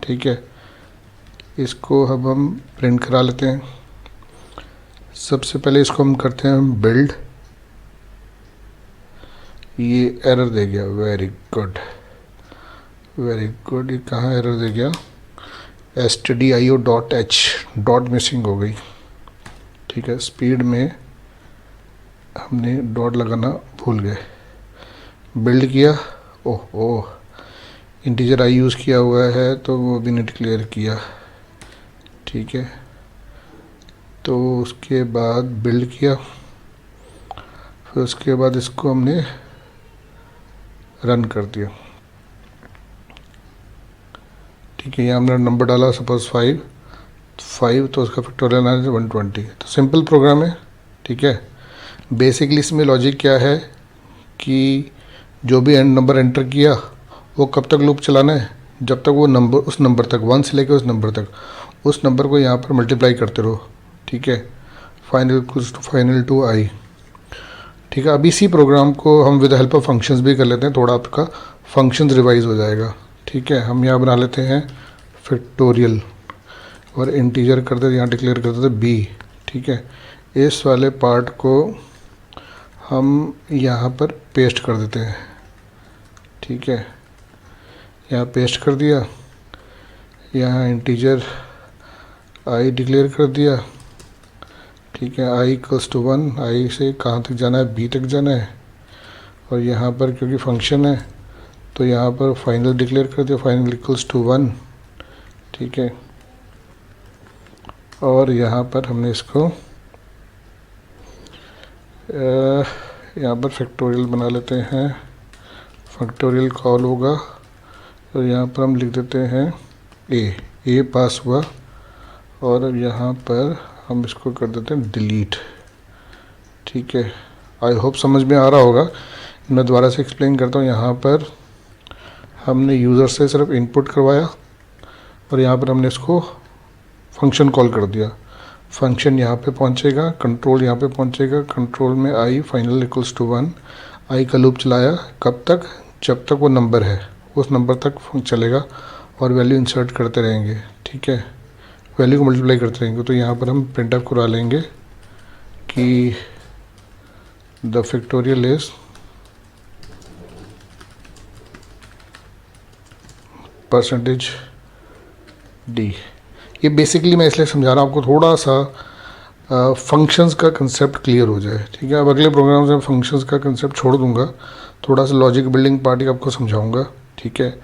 Speaker 1: ठीक है. इसको अब हम प्रिंट करा लेते हैं. सबसे पहले इसको हम करते हैं बिल्ड. ये एरर दे गया, वेरी गुड वेरी गुड. ये कहाँ एरर दे गया, stdio.h डॉट मिसिंग हो गई, ठीक है. स्पीड में हमने डॉट लगाना भूल गए. बिल्ड किया, ओह इंटीजर आई यूज़ किया हुआ है तो वो भी नहीं डिक्लेयर किया, ठीक है. तो उसके बाद बिल्ड किया, फिर उसके बाद इसको हमने रन कर दिया, ठीक है. यहाँ हमने नंबर डाला सपोज 5, तो उसका फैक्टोरियल आना 120. तो सिंपल प्रोग्राम है, ठीक है. बेसिकली इसमें लॉजिक क्या है कि जो भी नंबर एंटर किया वो कब तक लूप चलाना है, जब तक वो नंबर उस नंबर तक 1 से लेकर उस नंबर तक, उस नंबर को यहाँ पर मल्टीप्लाई करते रहो, ठीक है. फाइनल टू i, ठीक है. अब इसी प्रोग्राम को हम विद हेल्प ऑफ फंक्शंस भी कर लेते हैं, थोड़ा आपका फंक्शंस रिवाइज हो जाएगा, ठीक है. हम यहाँ बना लेते हैं फैक्टोरियल और इंटीजर करते यहाँ डिक्लेयर करते थे b, ठीक है. इस वाले पार्ट को हम यहाँ पर पेस्ट कर देते हैं, ठीक है. यहाँ पेस्ट कर दिया, यहाँ इंटीजर i डिक्लेयर कर दिया ठीक है। आई इक्वल्स टू 1, आई से कहाँ तक जाना है, बी तक जाना है। और यहाँ पर क्योंकि फंक्शन है तो यहाँ पर फाइनल डिक्लेयर कर दिया, फाइनल इक्वल्स टू 1। ठीक है। और यहाँ पर हमने इसको यहाँ पर फैक्टोरियल बना लेते हैं, फैक्टोरियल कॉल होगा। और यहाँ पर हम लिख देते हैं ए पास हुआ। और अब यहाँ पर हम इसको कर देते हैं डिलीट। ठीक है। आई होप समझ में आ रहा होगा। मैं दोबारा से एक्सप्लेन करता हूँ। यहाँ पर हमने यूज़र से सिर्फ इनपुट करवाया और यहाँ पर हमने इसको फंक्शन कॉल कर दिया। फंक्शन यहाँ पे पहुँचेगा, कंट्रोल यहाँ पे पहुँचेगा, कंट्रोल में आई फाइनल इक्वल्स टू 1। आई का लूप चलाया कब तक, जब तक वो नंबर है उस नंबर तक चलेगा और वैल्यू इंसर्ट करते रहेंगे। ठीक है। वैल्यू को मल्टीप्लाई करते रहेंगे। तो यहाँ पर हम प्रिंट आउट करा लेंगे कि the factorial is percentage D. ये बेसिकली मैं इसलिए समझा रहा हूँ आपको, थोड़ा सा फंक्शंस का कंसेप्ट क्लियर हो जाए। ठीक है। अब अगले प्रोग्राम में फंक्शंस का कंसेप्ट छोड़ दूंगा, थोड़ा सा लॉजिक बिल्डिंग पार्ट ही आपको समझाऊंगा। ठीक है।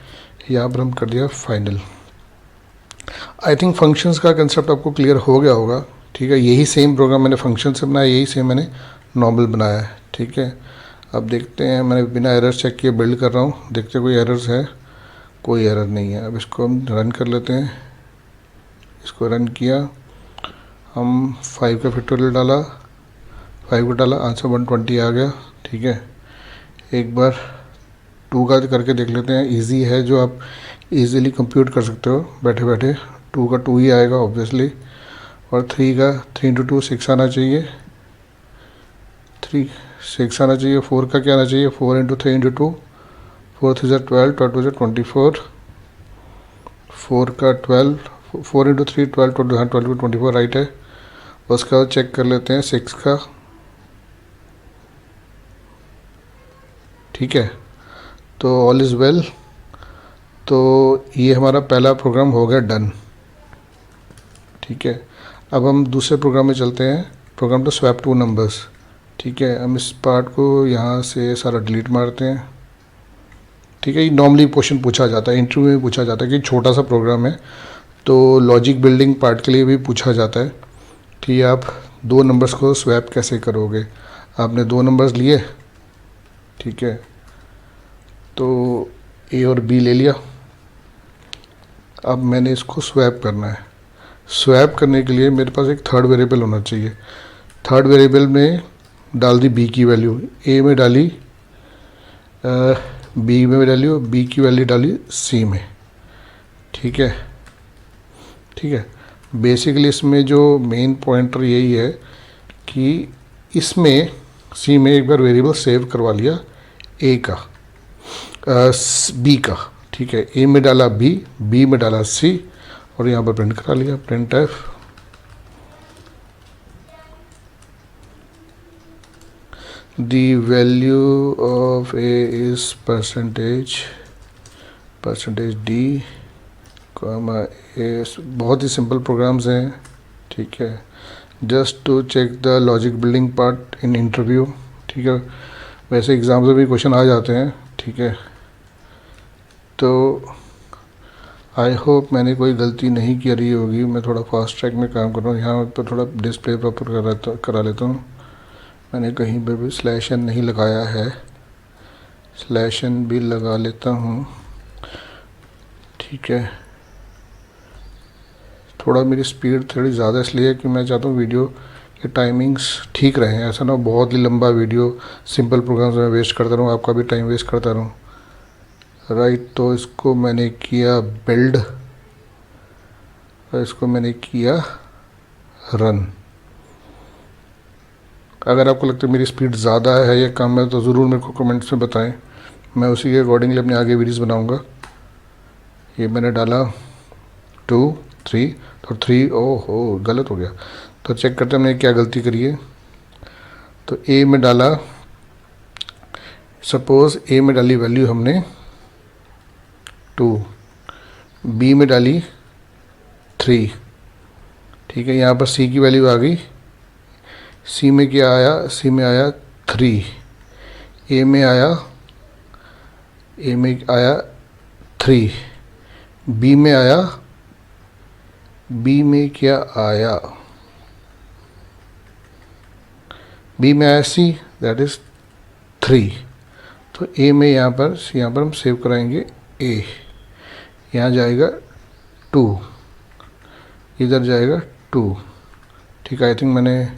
Speaker 1: यहाँ पर हम कर दिया फाइनल। आई थिंक फंक्शंस का कंसेप्ट आपको क्लियर हो गया होगा। ठीक है। यही सेम प्रोग्राम मैंने फंक्शन से बनाया, यही सेम मैंने नॉर्मल बनाया है। ठीक है। अब देखते हैं, मैंने बिना एरर चेक किए बिल्ड कर रहा हूँ, देखते हैं कोई एरर्स है। कोई एरर नहीं है। अब इसको हम रन कर लेते हैं। इसको रन किया, हम 5 का फैक्टोरियल डाला, 5 को डाला, आंसर 120 आ गया। ठीक है। एक बार 2 का करके देख लेते हैं। इजी है, जो आप इजीली कंप्यूट कर सकते हो बैठे बैठे। 2 का 2 ही आएगा ऑब्वियसली। और 3 का 3 इंटू 2 6 आना चाहिए, 3 6 आना चाहिए। 4 का क्या आना चाहिए, 4 इंटू 3 इंटू 2, 4 3 12, 12 2 24, 4 का 12, 4 इंटू 3 12, 12 हाँ 12 को 24 राइट है। उसका बाद चेक कर लेते हैं 6 का। ठीक है। तो ऑल इज़ वेल। तो ये हमारा पहला प्रोग्राम हो गया डन। ठीक है। अब हम दूसरे प्रोग्राम में चलते हैं, प्रोग्राम टू स्वैप 2 नंबर्स। ठीक है। हम इस पार्ट को यहाँ से सारा डिलीट मारते हैं। ठीक है। ये नॉर्मली क्वेश्चन पूछा जाता है, इंटरव्यू में पूछा जाता है कि छोटा सा प्रोग्राम है, तो लॉजिक बिल्डिंग पार्ट के लिए भी पूछा जाता है कि आप 2 नंबर्स को स्वैप कैसे करोगे। आपने 2 नंबर्स लिए। ठीक है। तो ए और बी ले लिया। अब मैंने इसको स्वैप करना है। स्वैप करने के लिए मेरे पास एक थर्ड वेरिएबल होना चाहिए। थर्ड वेरिएबल में डाल दी बी की वैल्यू, ए में डाली, बी में डाली और बी की वैल्यू डाली सी में। ठीक है। ठीक है। बेसिकली इसमें जो मेन पॉइंटर यही है कि इसमें सी में एक बार वेरिएबल सेव करवा लिया ए का, बी का। ठीक है। ए में डाला बी, बी में डाला सी और यहाँ पर प्रिंट करा लिया, printf. The value of a is percentage d comma a. बहुत ही सिंपल प्रोग्राम्स हैं। ठीक है। Just to check the logic building part in interview. ठीक है। वैसे एग्ज़ाम से भी क्वेश्चन आ जाते हैं। ठीक है। तो आई होप मैंने कोई गलती नहीं की रही होगी। मैं थोड़ा फास्ट ट्रैक में काम कर रहा हूँ। यहाँ पर थोड़ा डिस्प्ले प्रॉपर करा लेता हूँ। मैंने कहीं पर भी स्लैश एन नहीं लगाया है, स्लैश एन भी लगा लेता हूँ। ठीक है। थोड़ा मेरी स्पीड थोड़ी ज़्यादा इसलिए कि मैं चाहता हूँ वीडियो के टाइमिंग्स ठीक रहें। ऐसा ना बहुत ही लंबा वीडियो सिंपल प्रोग्राम्स में वेस्ट करता रहूँ, आपका भी टाइम वेस्ट करता रहूँ। राइट। तो इसको मैंने किया बिल्ड और इसको मैंने किया रन। अगर आपको लगता है मेरी स्पीड ज़्यादा है या कम है तो ज़रूर मेरे को कमेंट्स में बताएं, मैं उसी के अकॉर्डिंगली अपने आगे वीडियोस बनाऊंगा। ये मैंने डाला 2 3 तो 3, ओहो गलत हो गया। तो चेक करते हैं मैंने क्या गलती करी है। तो ए में डाला, सपोज़ ए में डाली वैल्यू हमने 2, बी में डाली 3। ठीक है। यहाँ पर सी की वैल्यू आ गई सी में क्या आया, सी में आया 3, ए में आया 3, बी में आया, बी में क्या आया, बी में आया सी, दैट इज 3। तो ए में यहाँ पर हम सेव कराएंगे ए, यहाँ जाएगा 2, इधर जाएगा 2। ठीक है, आई थिंक मैंने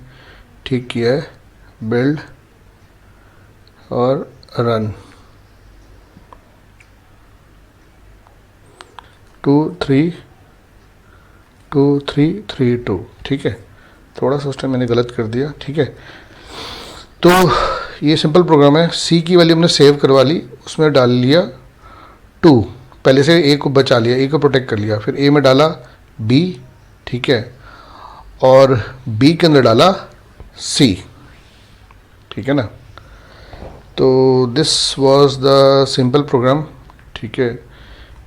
Speaker 1: ठीक किया है। बिल्ड और रन, 2 3 2 3 3 2। ठीक है, थोड़ा सा उस टाइम मैंने गलत कर दिया। ठीक है, तो ये सिंपल प्रोग्राम है। सी की वैल्यू हमने सेव करवा ली, उसमें डाल लिया 2, पहले से ए को बचा लिया, ए को प्रोटेक्ट कर लिया, फिर ए में डाला बी, ठीक है, और बी के अंदर डाला सी। ठीक है ना, तो this was the simple program. ठीक है,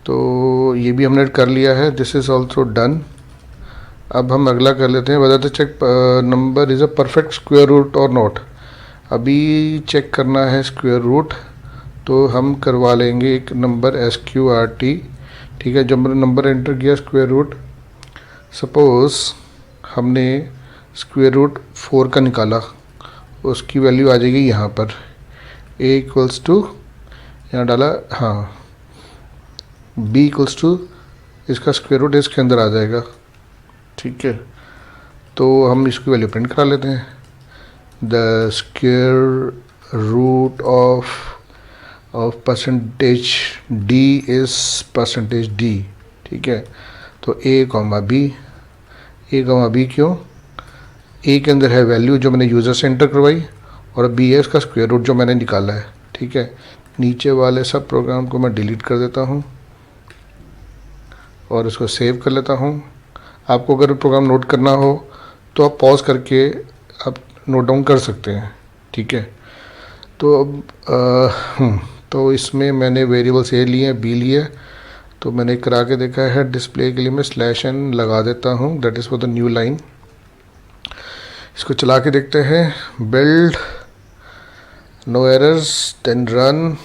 Speaker 1: तो ये भी हमने कर लिया है, दिस इज़ ऑल्सो डन। अब हम अगला कर लेते हैं, whether the check number is a perfect square root or not. अभी चेक करना है स्क्वायर रूट, तो हम करवा लेंगे एक नंबर SQRT। ठीक है, जब मैंने नंबर एंटर किया स्क्वायर रूट, सपोज हमने स्क्वायर रूट 4 का निकाला, उसकी वैल्यू आ जाएगी यहाँ पर a इक्वल्स टू, यहाँ डाला, हाँ, b इक्वल्स टू, इसका स्क्वायर रूट इसके अंदर आ जाएगा। ठीक है, तो हम इसकी वैल्यू प्रिंट करा लेते हैं। The square root of percentage d is percentage d। ठीक है, तो a, b क्यों, a के अंदर है वैल्यू जो मैंने यूज़र से एंटर करवाई, और b है इसका स्क्वायर रूट जो मैंने निकाला है। ठीक है, नीचे वाले सब प्रोग्राम को मैं डिलीट कर देता हूँ और इसको सेव कर लेता हूँ। आपको अगर प्रोग्राम नोट करना हो तो आप पॉज करके आप नोट डाउन कर सकते हैं। ठीक है, तो अब तो इसमें मैंने वेरिएबल्स ए लिए, बी लिए, तो मैंने करा के देखा है। डिस्प्ले के लिए मैं /n लगा देता हूँ, that is for the new line. इसको चला के देखते हैं। Build, no errors, then run.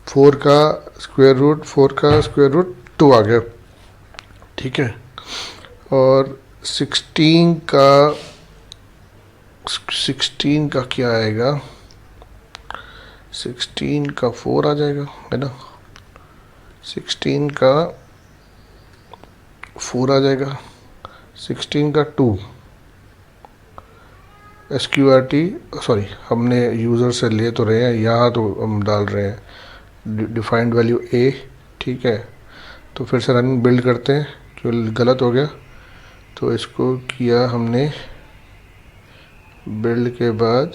Speaker 1: 4 का स्क्वायर रूट 2 आ गया। ठीक है, और 16 का क्या आएगा, 16 का 4 आ जाएगा, है ना, 16 का 4 आ जाएगा, 16 का 2 SQRT, सॉरी हमने यूज़र से ले तो रहे हैं, यहाँ तो हम डाल रहे हैं डिफाइंड वैल्यू A। ठीक है, तो फिर से रन बिल्ड करते हैं, क्यों गलत हो गया, तो इसको किया हमने बिल्ड के बाद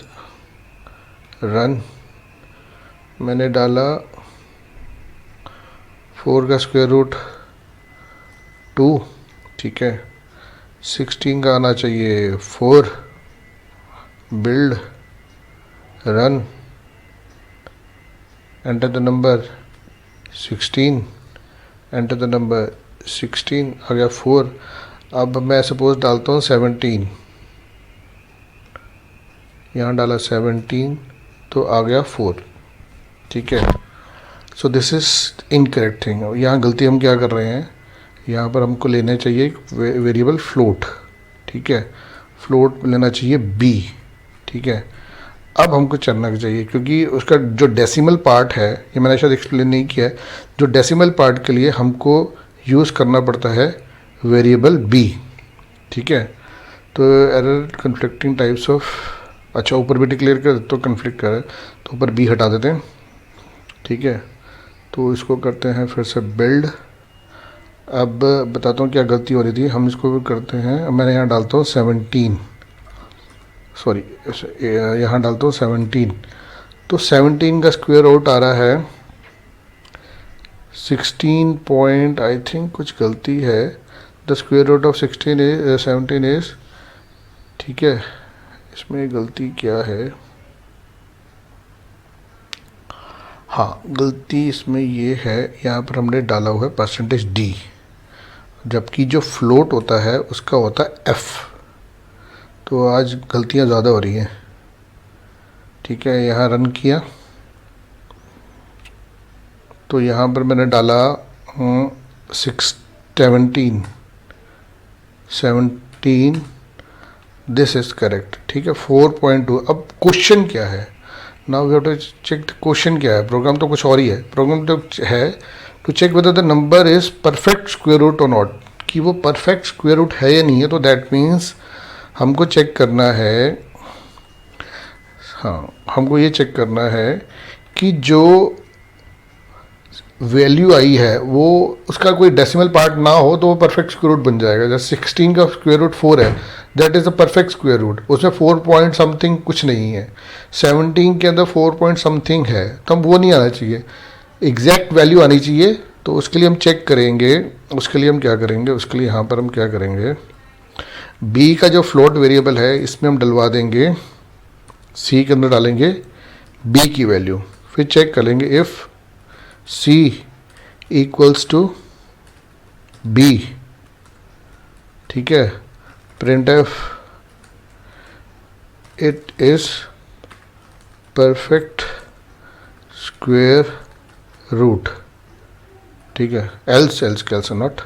Speaker 1: रन, मैंने डाला 4 का स्क्वायर रूट 2। ठीक है, 16 का आना चाहिए 4, build, run, enter the number 16, enter the number 16, आ गया 4। अब मैं सपोज डालता हूँ 17, यहाँ डाला 17, तो आ गया 4। ठीक है, so this is incorrect thing. यहाँ गलती हम क्या कर रहे हैं, यहाँ पर हमको लेना चाहिए वेरिएबल फ्लोट। ठीक है, फ्लोट लेना चाहिए b। ठीक है, अब हमको चलना चाहिए, क्योंकि उसका जो डेसिमल पार्ट है, ये मैंने शायद एक्सप्लेन नहीं किया है, जो डेसिमल पार्ट के लिए हमको यूज़ करना पड़ता है वेरिएबल b। ठीक है, तो एरर कन्फ्लिक्टिंग टाइप्स ऑफ, अच्छा ऊपर भी डिक्लेयर कर तो कन्फ्लिक्ट करे, तो ऊपर b हटा देते हैं। ठीक है, तो इसको करते हैं फिर से बिल्ड। अब बताता हूँ क्या गलती हो रही थी, हम इसको भी करते हैं, मैंने यहाँ डालता हूँ 17, सॉरी यहाँ डालता हूँ 17, तो 17 का स्क्वायर रूट आ रहा है 16 पॉइंट, आई थिंक कुछ गलती है, the square root of 17 is, ठीक है, इसमें गलती क्या है, हाँ गलती इसमें ये है, यहाँ पर हमने डाला हुआ है परसेंटेज d, जबकि जो फ्लोट होता है उसका होता है f। तो आज गलतियां ज़्यादा हो रही हैं। ठीक है, यहाँ रन किया तो यहाँ पर मैंने डाला 17 दिस इज़ करेक्ट। ठीक है, 4.2। अब क्वेश्चन क्या है, now we have to check question क्या है। प्रोग्राम तो कुछ और ही है, प्रोग्राम तो है to check whether the number is perfect square root or not, कि वो परफेक्ट स्क्वायर रूट है या नहीं है। तो दैट मीन्स हमको चेक करना है, हाँ हमको ये चेक करना है कि जो वैल्यू आई है वो उसका कोई डेसिमल पार्ट ना हो तो वो परफेक्ट स्क्वायर रूट बन जाएगा। जैसे 16 का स्क्वायर रूट 4 है, that is a perfect square root, उसमें 4 पॉइंट समथिंग कुछ नहीं है। 17 के अंदर 4 पॉइंट समथिंग है, तो हम वो नहीं आना चाहिए, एग्जैक्ट वैल्यू आनी चाहिए। तो उसके लिए हम चेक करेंगे, उसके लिए हम क्या करेंगे, उसके लिए यहाँ पर हम क्या करेंगे, बी का जो फ्लोट वेरिएबल है इसमें हम डलवा देंगे, सी के अंदर डालेंगे बी की वैल्यू, फिर चेक करेंगे if C equals to B। ठीक है, printf it is perfect square root। ठीक है, else कैसे नॉट,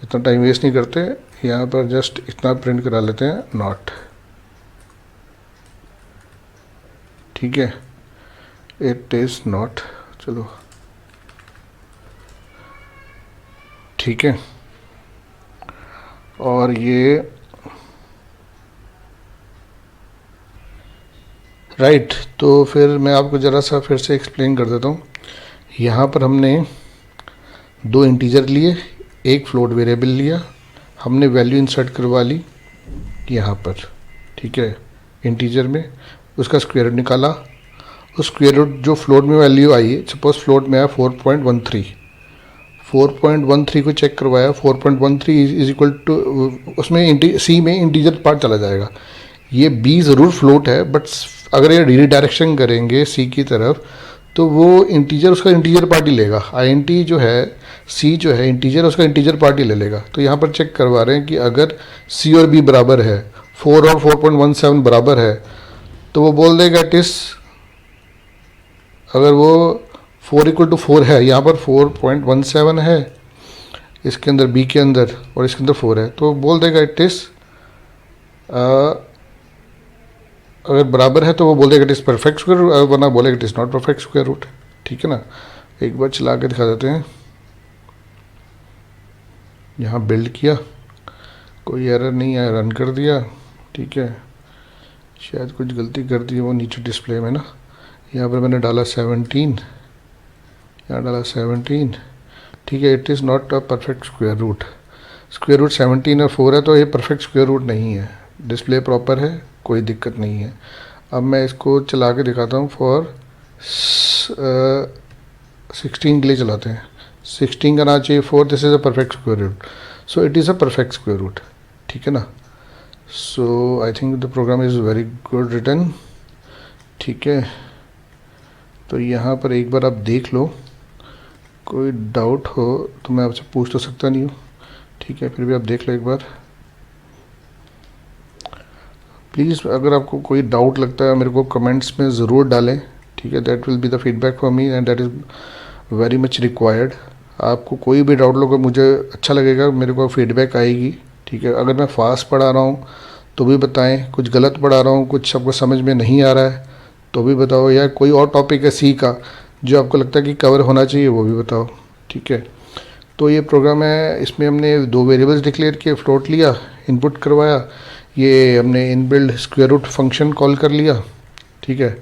Speaker 1: इतना टाइम वेस्ट नहीं करते, यहाँ पर जस्ट इतना प्रिंट करा लेते हैं नॉट। ठीक है, इट इज़ नॉट, चलो ठीक है। और ये राइट, तो फिर मैं आपको ज़रा सा फिर से एक्सप्लेन कर देता हूँ। यहाँ पर हमने 2 इंटीजर लिए, एक फ्लोट वेरिएबल लिया, हमने वैल्यू इंसर्ट करवा ली यहाँ पर। ठीक है, इंटीजर में उसका स्क्वायर रूट निकाला, उस स्क्वायर रूट जो फ्लोट में वैल्यू आई है, सपोज फ्लोट में आया 4.13, 4.13 को चेक करवाया, 4.13 इज इक्वल टू, उसमें सी में इंटीजर पार्ट चला जाएगा। ये बी ज़रूर फ्लोट है, बट अगर ये रीडायरेक्शन करेंगे सी की तरफ तो वो इंटीजर, उसका इंटीजर पार्ट ही लेगा। आईएनटी जो है, सी जो है इंटीजर, उसका इंटीजर पार्ट ही ले लेगा। तो यहाँ पर चेक करवा रहे हैं कि अगर सी और बी बराबर है, 4 और 4.17 बराबर है, तो वो बोल देगा इट इज़, अगर वो 4 इक्वल टू 4 है, यहाँ पर 4.17 है इसके अंदर, बी के अंदर, और इसके अंदर 4 है, तो बोल देगा इट इज़, अगर बराबर है तो वो बोल देगा it is perfect square root, वरना बोलेगा it is not perfect square root. ठीक है ना, एक बार चला के दिखा देते हैं। यहाँ बिल्ड किया, कोई एरर नहीं आया, रन कर दिया। ठीक है, शायद कुछ गलती कर दी वो नीचे डिस्प्ले में ना, यहाँ पर मैंने डाला 17, यहाँ डाला 17। ठीक है, it is not a perfect square root, square root 17 और 4 है, तो ये परफेक्ट स्क्वायर रूट नहीं है। डिस्प्ले प्रॉपर है, कोई दिक्कत नहीं है। अब मैं इसको चला के दिखाता हूँ, फॉर 16 के लिए चलाते हैं, 16 का ना चाहिए 4, this is a perfect square root, so it is a perfect square root. ठीक है ना, so I think the program is very good written. ठीक है, तो यहाँ पर एक बार आप देख लो, कोई डाउट हो तो मैं आपसे पूछ तो सकता नहीं हूँ। ठीक है, फिर भी आप देख लो एक बार प्लीज़। अगर आपको कोई डाउट लगता है मेरे को कमेंट्स में ज़रूर डालें। ठीक है, that will be the feedback for me and that is very much required. आपको कोई भी डाउट लगे, मुझे अच्छा लगेगा, मेरे को फीडबैक आएगी। ठीक है, अगर मैं फास्ट पढ़ा रहा हूँ तो भी बताएं, कुछ गलत पढ़ा रहा हूँ, कुछ आपको समझ में नहीं आ रहा है तो भी बताओ, या कोई और टॉपिक है सी का जो आपको लगता है कि कवर होना चाहिए वो भी बताओ। ठीक है, तो ये प्रोग्राम है, इसमें हमने 2 वेरिएबल्स डिक्लेयर किए, फ्लोट लिया, इनपुट करवाया, ये हमने inbuilt square root function call कर लिया। ठीक है,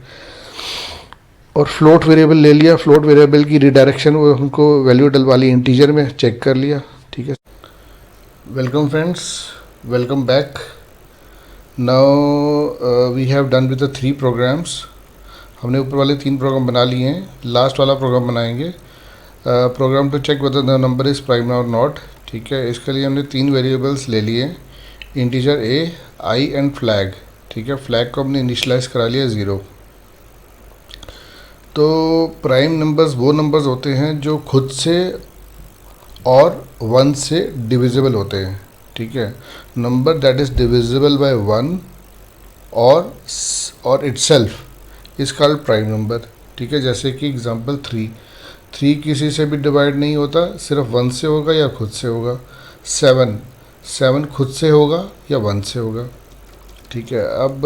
Speaker 1: और फ्लोट वेरिएबल ले लिया, फ्लोट वेरिएबल की रिडायरेक्शन वो हमको वैल्यू डलवा ली इंटीजर में, चेक कर लिया। ठीक है, welcome friends, welcome back. Now we have done with the 3 programs. हमने ऊपर वाले 3 प्रोग्राम बना लिए हैं, लास्ट वाला प्रोग्राम बनाएंगे, program to check whether the number is prime or not. ठीक है, इसके लिए हमने 3 वेरिएबल्स ले लिए, integer A, I and flag. ठीक है, फ्लैग को हमने इनिशलाइज करा लिया 0। तो प्राइम नंबर्स वो नंबर्स होते हैं जो खुद से और 1 से डिविजिबल होते हैं। ठीक है। Number that is divisible by 1 और itself is called prime number, ठीक है। जैसे कि एग्जांपल 3 किसी से भी डिवाइड नहीं होता, सिर्फ 1 से होगा या खुद से होगा। 7 खुद से होगा या 1 से होगा, ठीक है। अब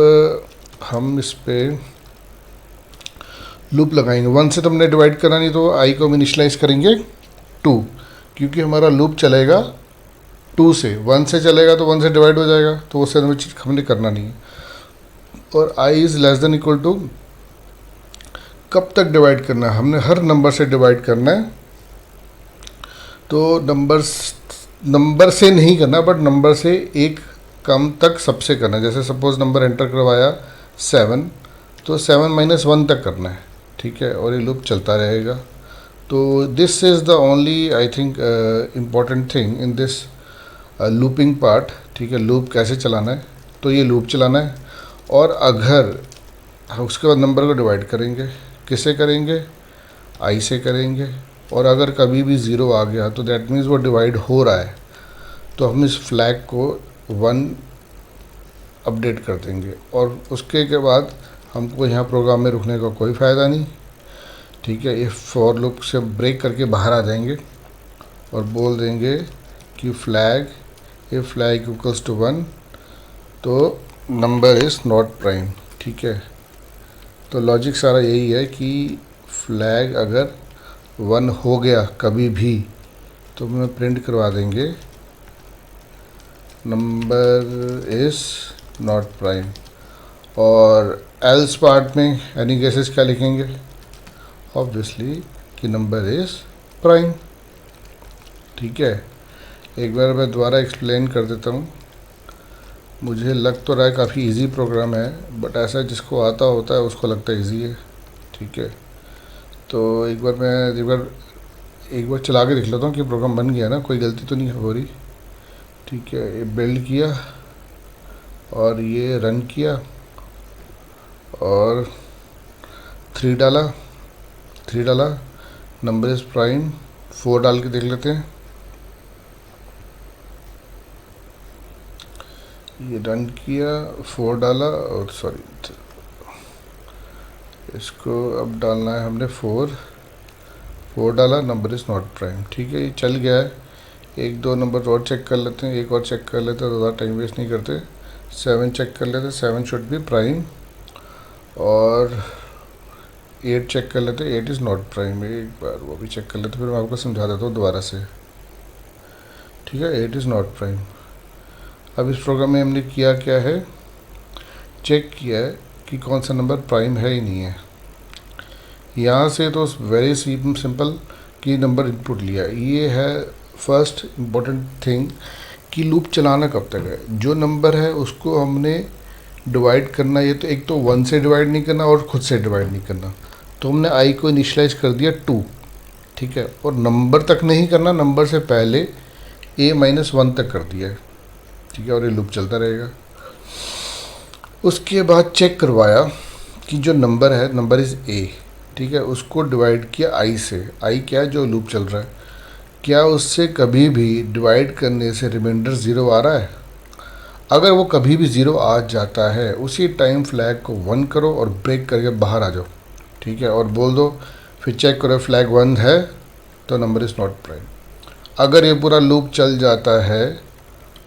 Speaker 1: हम इस पे लूप लगाएंगे। 1 से तो हमने डिवाइड करा नहीं, तो आई को हम इनिशलाइज करेंगे 2, क्योंकि हमारा लूप चलेगा 2 से। 1 से चलेगा तो 1 से डिवाइड हो जाएगा, तो उससे हमें चीज़ हमने करना नहीं है। और I is less than equal to, कब तक डिवाइड करना है, हमने हर नंबर से डिवाइड करना है। तो नंबर से नहीं करना, बट नंबर से एक कम तक सबसे करना है। जैसे सपोज नंबर एंटर करवाया 7, तो 7 - 1 तक करना है, ठीक है। और ये लूप चलता रहेगा। तो this is the only I think important thing in this looping part, ठीक है। लूप कैसे चलाना है, तो ये लूप चलाना है। और अगर उसके बाद नंबर को डिवाइड करेंगे, किससे करेंगे, आई से करेंगे। और अगर कभी भी 0 आ गया तो दैट मीन्स वो डिवाइड हो रहा है, तो हम इस फ्लैग को 1 अपडेट कर देंगे। और उसके के बाद हमको यहाँ प्रोग्राम में रुकने का कोई फ़ायदा नहीं, ठीक है। ये फॉर लूप से ब्रेक करके बाहर आ जाएंगे और बोल देंगे कि फ्लैग इक्वल्स टू 1, तो नंबर इज़ नॉट प्राइम, ठीक है। तो लॉजिक सारा यही है कि फ्लैग अगर 1 हो गया कभी भी, तो मैं प्रिंट करवा देंगे नंबर इज़ नॉट प्राइम। और एल्स पार्ट में एनी केसेस क्या लिखेंगे, ऑब्वियसली कि नंबर इज़ प्राइम, ठीक है। एक बार मैं दोबारा एक्सप्लेन कर देता हूँ। मुझे लग तो रहा है काफ़ी इजी प्रोग्राम है, बट ऐसा जिसको आता होता है उसको लगता है इजी है, ठीक है। तो एक बार चला के देख लेता हूँ कि प्रोग्राम बन गया ना, कोई गलती तो नहीं हो रही, ठीक है। ये बिल्ड किया और ये रन किया और 3 डाला, नंबर इज़ प्राइम। 4 डाल के देख लेते हैं, ये रन किया, 4 डाला और सॉरी इसको अब डालना है हमने 4 डाला, नंबर इज़ नॉट प्राइम, ठीक है। ये चल गया है। 1-2 नंबर और चेक कर लेते हैं, एक और चेक कर लेते हैं, ज़्यादा टाइम वेस्ट नहीं करते। 7 चेक कर लेते हैं, 7 शुड बी प्राइम। और 8 चेक कर लेते हैं, 8 इज़ नॉट प्राइम। एक बार वो भी चेक कर लेते, फिर मैं आपको समझा देता हूँ दोबारा से, ठीक है। 8 इज़ नॉट प्राइम। अब इस प्रोग्राम में हमने किया क्या है, चेक किया है कि कौन सा नंबर प्राइम है ही नहीं है। यहाँ से तो वेरी सिंपल कि नंबर इनपुट लिया। ये है फर्स्ट इम्पोर्टेंट थिंग कि लूप चलाना कब तक है। जो नंबर है उसको हमने डिवाइड करना, ये तो एक तो 1 से डिवाइड नहीं करना और खुद से डिवाइड नहीं करना। तो हमने आई को इनिशलाइज कर दिया 2, ठीक है। और नंबर तक नहीं करना, नंबर से पहले a-1 तक कर दिया है, ठीक है। और ये लूप चलता रहेगा। उसके बाद चेक करवाया कि जो नंबर है, नंबर इज़ a, ठीक है, उसको डिवाइड किया आई से। आई क्या है, जो लूप चल रहा है, क्या उससे कभी भी डिवाइड करने से रिमाइंडर 0 आ रहा है। अगर वो कभी भी 0 आ जाता है, उसी टाइम फ्लैग को 1 करो और ब्रेक करके बाहर आ जाओ, ठीक है। और बोल दो, फिर चेक करो फ्लैग 1 है तो नंबर इज़ नॉट प्राइम। अगर ये पूरा लूप चल जाता है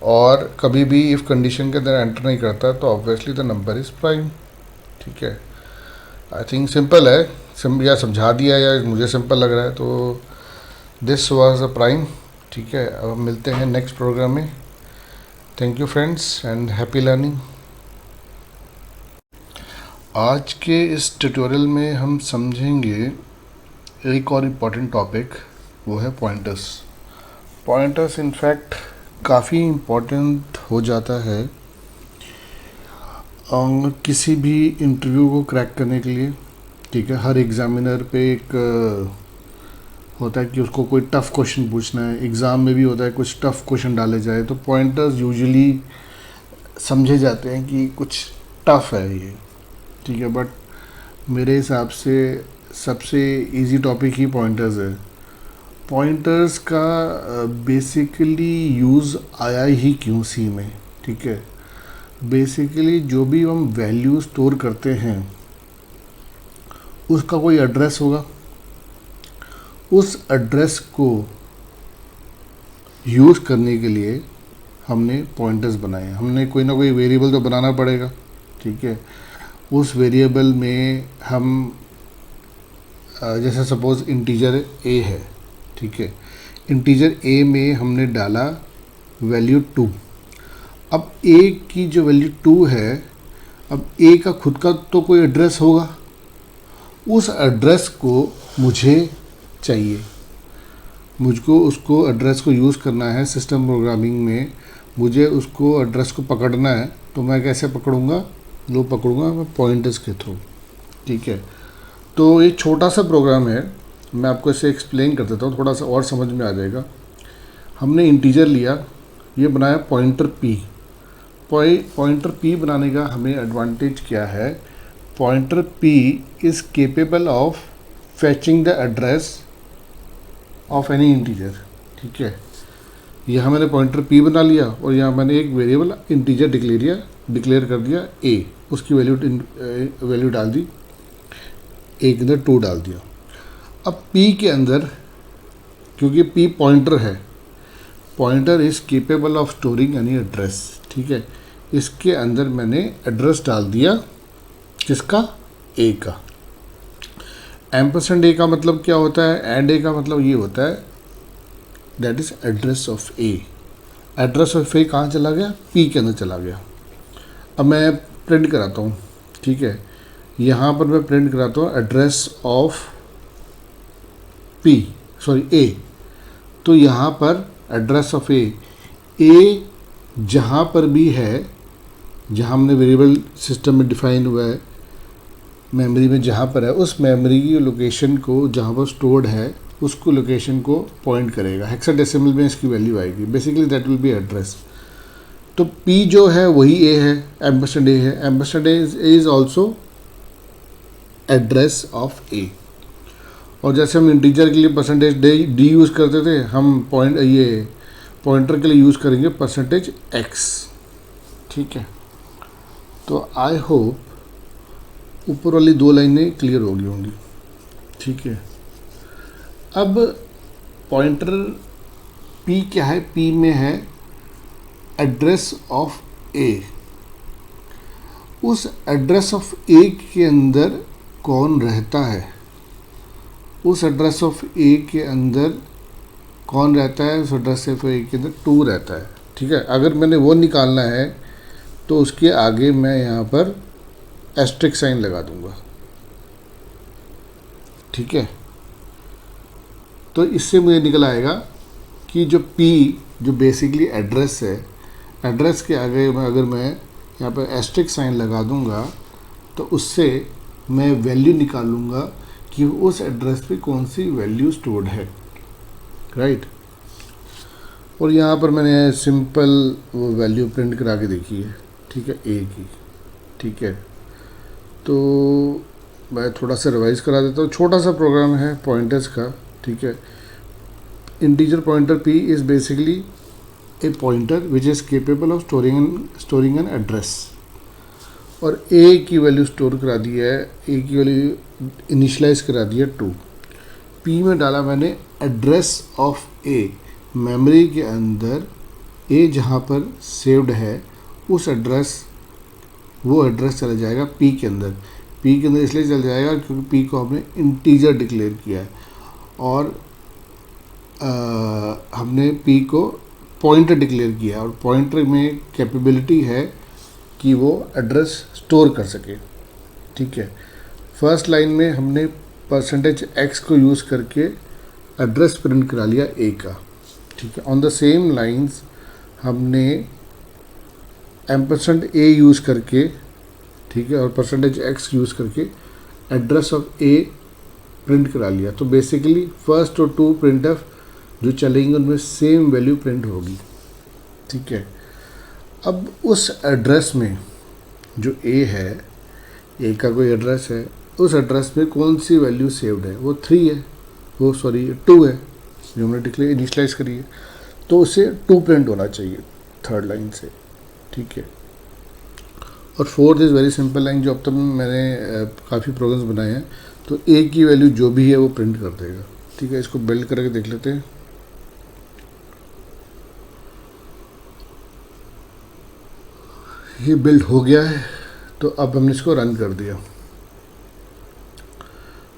Speaker 1: और कभी भी इफ़ कंडीशन के अंदर एंटर नहीं करता, तो obviously the number is prime, ठीक है। आई थिंक सिंपल है, या समझा दिया या मुझे सिंपल लग रहा है। तो दिस वाज अ प्राइम, ठीक है। अब हम मिलते हैं नेक्स्ट प्रोग्राम में। Thank you friends and happy learning. आज के इस ट्यूटोरियल में हम समझेंगे एक और इम्पॉर्टेंट टॉपिक, वो है पॉइंटर्स। पॉइंटर्स इनफैक्ट काफ़ी इम्पोर्टेंट हो जाता है किसी भी इंटरव्यू को क्रैक करने के लिए, ठीक है। हर एग्ज़ामिनर पे एक होता है कि उसको कोई टफ़ क्वेश्चन पूछना है, एग्ज़ाम में भी होता है कुछ टफ़ क्वेश्चन डाले जाए, तो पॉइंटर्स यूजुअली समझे जाते हैं कि कुछ टफ़ है ये, ठीक है। बट मेरे हिसाब से सबसे इजी टॉपिक ही पॉइंटर्स है। पॉइंटर्स का बेसिकली यूज़ आया ही क्यों सी में, ठीक है। बेसिकली जो भी हम वैल्यू स्टोर करते हैं उसका कोई एड्रेस होगा, उस एड्रेस को यूज़ करने के लिए हमने पॉइंटर्स बनाए। हमने कोई ना कोई वेरिएबल तो बनाना पड़ेगा, ठीक है। उस वेरिएबल में हम जैसे सपोज़ इंटीजर ए है, ठीक है। इंटीजर ए में हमने डाला वैल्यू 2। अब ए की जो वैल्यू 2 है, अब ए का खुद का तो कोई एड्रेस होगा, उस एड्रेस को मुझे चाहिए, मुझको उसको एड्रेस को यूज़ करना है सिस्टम प्रोग्रामिंग में। मुझे उसको एड्रेस को पकड़ना है, तो मैं कैसे पकड़ूंगा? लो पकड़ूंगा मैं पॉइंटर्स के थ्रू, ठीक है। तो ये छोटा सा प्रोग्राम है, मैं आपको इसे एक्सप्लेन कर देता हूँ, थोड़ा सा और समझ में आ जाएगा। हमने इंटीजर लिया, ये बनाया पॉइंटर पी। पॉइंटर पी बनाने का हमें एडवांटेज क्या है? Pointer P is capable of फैचिंग the address of any integer, ठीक है। यहाँ मैंने पॉइंटर पी बना लिया और यहाँ मैंने एक वेरिएबल इंटीजर डिक्लेयर कर दिया ए, उसकी वैल्यू डाल दी, ए के अंदर 2 डाल दिया। अब पी के अंदर, क्योंकि पी पॉइंटर है, pointer is capable of storing any address, ठीक है। इसके अंदर मैंने एड्रेस डाल दिया, किसका? ए का। एम्परसेंड ए का मतलब क्या होता है? एंड ए का मतलब ये होता है that is address of a. Address of a कहाँ चला गया? पी के अंदर चला गया। अब मैं प्रिंट कराता हूँ, ठीक है। यहाँ पर मैं प्रिंट कराता हूँ एड्रेस ऑफ ए। तो यहाँ पर एड्रेस ऑफ ए जहाँ पर भी है, जहाँ हमने वेरिएबल सिस्टम में डिफाइन हुआ है, मेमोरी में जहाँ पर है, उस मेमोरी की लोकेशन को जहाँ पर स्टोर्ड है उसको लोकेशन को पॉइंट करेगा। हेक्साडेसिमल में इसकी वैल्यू आएगी, basically that will be address. तो पी जो है वही ए है, एम्परसेंड ए है। Ampersand a is also address of a. और जैसे हम इंटीजर के लिए परसेंटेज डी यूज़ करते थे, हम पॉइंटर के लिए यूज़ करेंगे परसेंटेज एक्स, ठीक है। तो आई होप ऊपर वाली 2 लाइनें क्लियर हो गई होंगी, ठीक है। अब पॉइंटर पी क्या है? पी में है एड्रेस ऑफ ए। उस एड्रेस ऑफ ए के अंदर कौन रहता है? उस एड्रेस ऑफ ए के अंदर कौन रहता है? उस एड्रेस ऑफ ए के अंदर 2 रहता है, ठीक है। अगर मैंने वो निकालना है तो उसके आगे मैं यहाँ पर एस्ट्रिक साइन लगा दूंगा, ठीक है। तो इससे मुझे निकल आएगा कि जो P जो बेसिकली एड्रेस है, एड्रेस के आगे अगर मैं यहाँ पर एस्ट्रिक साइन लगा दूंगा तो उससे मैं वैल्यू निकालूंगा कि उस एड्रेस पे कौन सी वैल्यू स्टोर्ड है, राइट। और यहाँ पर मैंने सिंपल वो वैल्यू प्रिंट करा के देखी है, ठीक है, ए की, ठीक है। तो मैं थोड़ा सा रिवाइज करा देता हूँ। छोटा सा प्रोग्राम है पॉइंटर्स का, ठीक है। Integer pointer P is basically A pointer which is capable of storing an address. और ए की वैल्यू स्टोर करा दी है, ए की वैल्यू इनिशलाइज करा दी है 2। पी में डाला मैंने एड्रेस ऑफ ए, मेमोरी के अंदर ए जहाँ पर सेव्ड है उस वो एड्रेस चला जाएगा पी के अंदर। पी के अंदर इसलिए चल जाएगा क्योंकि पी को हमने इंटीजर डिक्लेयर किया है और हमने पी को पॉइंटर डिक्लेयर किया है, और पॉइंटर में कैपेबिलिटी है कि वो एड्रेस स्टोर कर सके, ठीक है। फर्स्ट लाइन में हमने परसेंटेज एक्स को यूज़ करके एड्रेस प्रिंट करा लिया ए का, ठीक है। ऑन द सेम लाइंस हमने एम्परसेंड ए यूज़ करके, ठीक है, और परसेंटेज एक्स यूज़ करके एड्रेस ऑफ ए प्रिंट करा लिया। तो बेसिकली फर्स्ट और 2 प्रिंटफ जो चलेंगे उनमें सेम वैल्यू प्रिंट होगी, ठीक है। अब उस एड्रेस में जो ए है, ए का कोई एड्रेस है, उस एड्रेस में कौन सी वैल्यू सेव्ड है? वो 3 है, वो सॉरी 2 है, जो हमने डिक्लेयर इनिशलाइज करी है, तो उसे 2 प्रिंट होना चाहिए थर्ड लाइन से, ठीक है। और fourth is very simple line, जो अब तक मैंने काफ़ी प्रोग्राम्स बनाए हैं, तो ए की वैल्यू जो भी है वो प्रिंट कर देगा, ठीक है। इसको बिल्ड करके देख लेते हैं। ये बिल्ड हो गया है, तो अब हमने इसको रन कर दिया,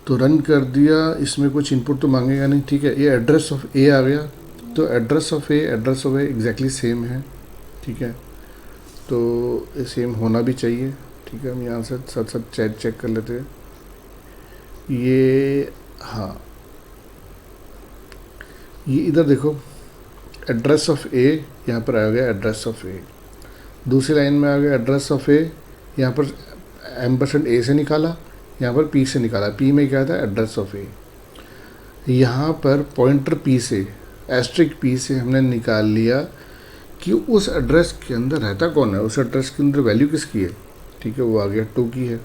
Speaker 1: तो रन कर दिया, इसमें कुछ इनपुट तो मांगेगा नहीं, ठीक है। ये एड्रेस ऑफ ए आ गया, तो address of A exactly same है, ठीक है। तो ये सेम होना भी चाहिए, ठीक है। हम यहाँ से साथ साथ चेक कर लेते हैं। ये हाँ, ये इधर देखो, एड्रेस ऑफ ए यहाँ पर आ गया, एड्रेस ऑफ ए। दूसरी लाइन में आ गया एड्रेस ऑफ ए, यहाँ पर एम्परसेंड ए से निकाला, यहाँ पर पी से निकाला। पी में क्या था, एड्रेस ऑफ ए। यहाँ पर पॉइंटर पी से, एस्ट्रिक पी से हमने निकाल लिया कि उस एड्रेस के अंदर रहता कौन है, उस एड्रेस के अंदर वैल्यू किसकी है, ठीक है। वो आ गया 2 की है।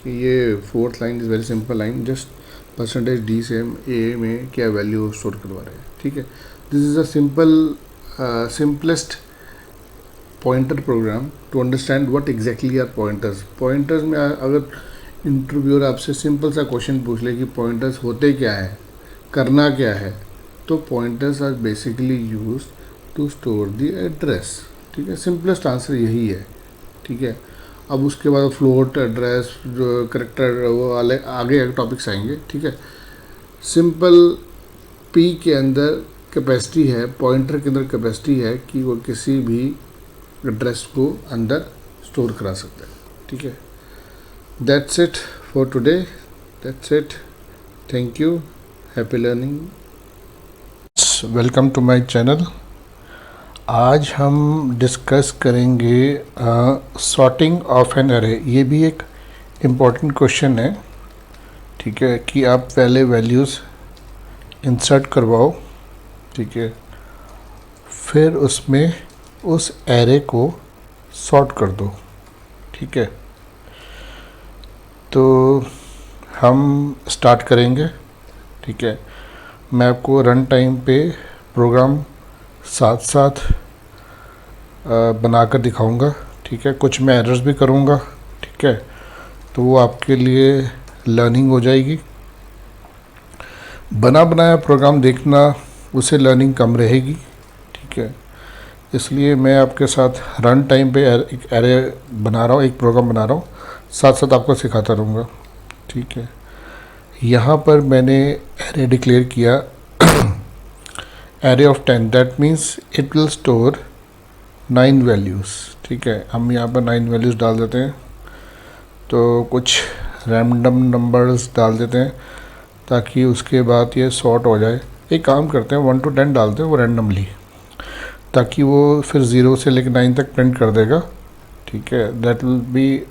Speaker 1: ये fourth line is very simple line, just percentage D से हम ए में क्या वैल्यू स्टोर करवा रहे हैं, ठीक है। This is a simplest pointer program to understand what exactly are pointers. Pointers में अगर इंटरव्यूअर आपसे सिंपल सा क्वेश्चन पूछ ले कि पॉइंटर्स होते क्या है, करना क्या है, तो pointers are basically use to store the address, ठीक है। सिंपलेस्ट आंसर यही है, ठीक है। अब उसके बाद फ्लोट, एड्रेस, जो करेक्टर, वो वाले आगे टॉपिक्स आएंगे, ठीक है। सिंपल पी के अंदर कैपेसिटी है, पॉइंटर के अंदर कैपेसिटी है कि वो किसी भी एड्रेस को अंदर स्टोर करा सकता है, ठीक है। That's it for today, that's it, thank you, happy learning. Welcome to my channel. आज हम डिस्कस करेंगे सॉर्टिंग ऑफ एन अरे। ये भी एक इम्पॉर्टेंट क्वेश्चन है, ठीक है, कि आप पहले वैल्यूज़ इंसर्ट करवाओ, ठीक है, फिर उसमें उस एरे को सॉर्ट कर दो, ठीक है। तो हम स्टार्ट करेंगे, ठीक है। मैं आपको रन टाइम पे प्रोग्राम साथ साथ बनाकर दिखाऊंगा, ठीक है। कुछ मैं एरर्स भी करूंगा, ठीक है, तो वो आपके लिए लर्निंग हो जाएगी। बना बनाया प्रोग्राम देखना, उससे लर्निंग कम रहेगी, ठीक है। इसलिए मैं आपके साथ रन टाइम पे एक एरे बना रहा हूँ, एक प्रोग्राम बना रहा हूँ, साथ साथ आपको सिखाता रहूँगा, ठीक है। यहाँ पर मैंने एरे डिक्लेयर किया array of 10, that means it will store 9 values, ठीक है। हम यहाँ पर 9 वैल्यूज़ डाल देते हैं, तो कुछ रैंडम नंबर्स डाल देते हैं ताकि उसके बाद ये सॉर्ट हो जाए। एक काम करते हैं, 1 to 10 डालते हैं वो रैंडमली, ताकि वो फिर 0 से लेकर 9 तक प्रिंट कर देगा, ठीक है। That will be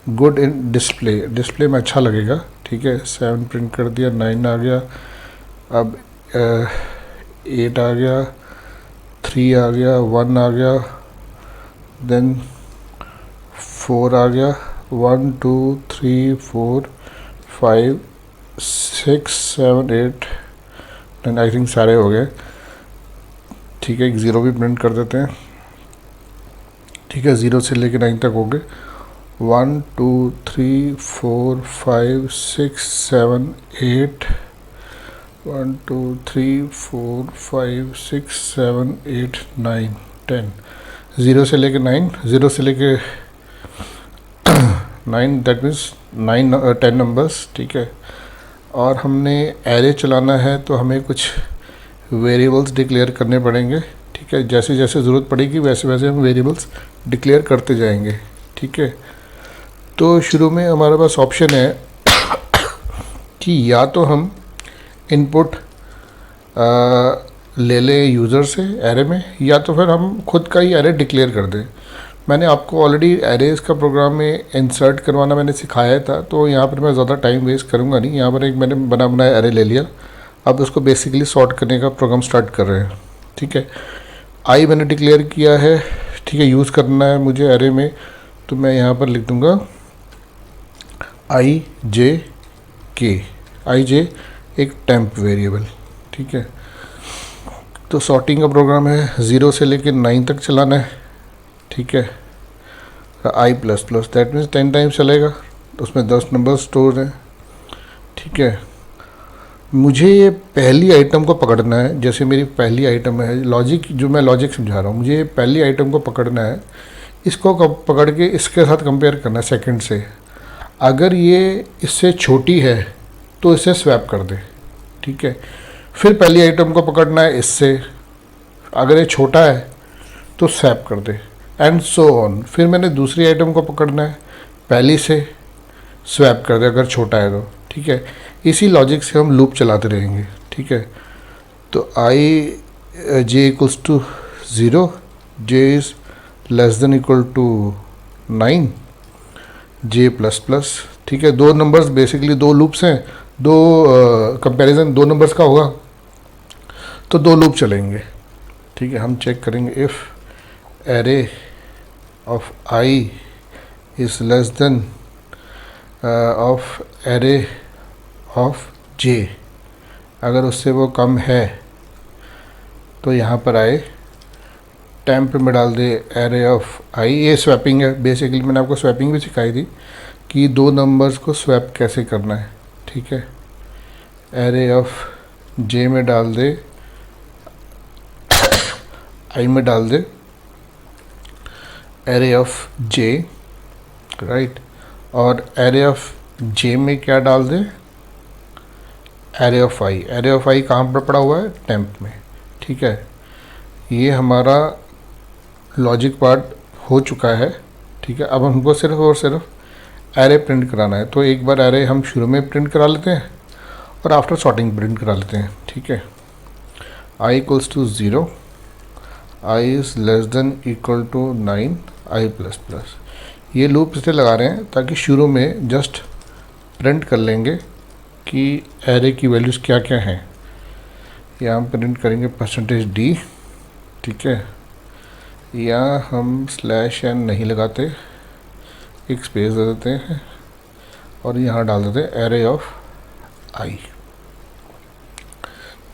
Speaker 1: good in display में अच्छा लगेगा, ठीक है। 7 प्रिंट कर दिया, 9 आ गया, अब 8 आ गया, 3 आ गया, 1 आ गया, देन 4 आ गया, 1 2 3 4 5 6 7 8 9, आई थिंक सारे हो गए, ठीक है। एक 0 भी प्रिंट कर देते हैं, ठीक है। 0 से लेकर 9 तक हो गए। 1 2 3 4 5 6 7 8 1 2 3 4 5 6 7 8 9 10, 0 से लेके 9, 0 से लेके 9, दैट मीन्स 10 नंबर्स, ठीक है। और हमने एरे चलाना है तो हमें कुछ वेरिएबल्स डिक्लेयर करने पड़ेंगे, ठीक है। जैसे जैसे ज़रूरत पड़ेगी वैसे वैसे हम वेरिएबल्स डिक्लेयर करते जाएंगे, ठीक है। तो शुरू में हमारे पास ऑप्शन है कि या तो हम इनपुट ले लें यूज़र से एरे में, या तो फिर हम खुद का ही एरे डिक्लेयर कर दें। मैंने आपको ऑलरेडी एरेज़ का प्रोग्राम में इंसर्ट करवाना मैंने सिखाया था, तो यहाँ पर मैं ज़्यादा टाइम वेस्ट करूँगा नहीं। यहाँ पर एक मैंने बना बनाया एरे ले लिया, अब उसको बेसिकली सॉर्ट करने का प्रोग्राम स्टार्ट कर रहे हैं, ठीक है। आई मैंने डिक्लेयर किया है, ठीक है, यूज़ करना है मुझे एरे में, तो मैं यहाँ पर लिख दूँगा i j k। i j एक टेम्प वेरिएबल, ठीक है। तो सॉर्टिंग का प्रोग्राम है 0 से लेकर 9 तक चलाना है, ठीक है। I plus plus that means 10 times चलेगा, तो उसमें 10 नंबर स्टोर हैं, ठीक है। मुझे ये पहली आइटम को पकड़ना है, जैसे मेरी पहली आइटम है लॉजिक, जो मैं लॉजिक समझा रहा हूँ, मुझे पहली आइटम को पकड़ना है, इसको पकड़ के इसके साथ कंपेयर करना है सेकंड से। अगर ये इससे छोटी है तो इसे स्वैप कर दे, ठीक है। फिर पहली आइटम को पकड़ना है इससे, अगर ये छोटा है तो स्वैप कर दे, एंड सो ऑन। फिर मैंने दूसरी आइटम को पकड़ना है, पहली से स्वैप कर दे अगर छोटा है तो, ठीक है। इसी लॉजिक से हम लूप चलाते रहेंगे, ठीक है। तो I J equals to 0, J is less than equal to 9, J plus plus, ठीक है। दो नंबर्स बेसिकली, दो लूप्स हैं, दो कंपैरिजन दो नंबर्स का होगा तो दो लूप चलेंगे, ठीक है। हम चेक करेंगे if array of I is less than of array of J, अगर उससे वो कम है तो यहाँ पर आए टेम्प में डाल दे एरे ऑफ आई। ये स्वैपिंग है बेसिकली, मैंने आपको स्वैपिंग भी सिखाई थी कि दो नंबर्स को स्वैप कैसे करना है, ठीक है। एरे ऑफ जे में डाल दे, आई में डाल दे एरे ऑफ जे, राइट। और एरे ऑफ जे में क्या डाल दे, array of I. Array of I कहाँ पर पड़ा हुआ है, टेम्प में, ठीक है। ये हमारा लॉजिक पार्ट हो चुका है, ठीक है। अब हमको सिर्फ और सिर्फ एरे प्रिंट कराना है, तो एक बार एरे हम शुरू में प्रिंट करा लेते हैं और आफ्टर सॉर्टिंग प्रिंट करा लेते हैं, ठीक है। I equals to 0, I is less than equal to 9, I plus plus. ये लूप इसलिए लगा रहे हैं ताकि शुरू में जस्ट प्रिंट कर लेंगे कि एरे की वैल्यूज़ क्या क्या हैं। यहाँ हम प्रिंट करेंगे %d, ठीक है। यहाँ हम स्लैश एन नहीं लगाते, एक स्पेस दे देते हैं और यहाँ डाल देते हैं एरे ऑफ आई,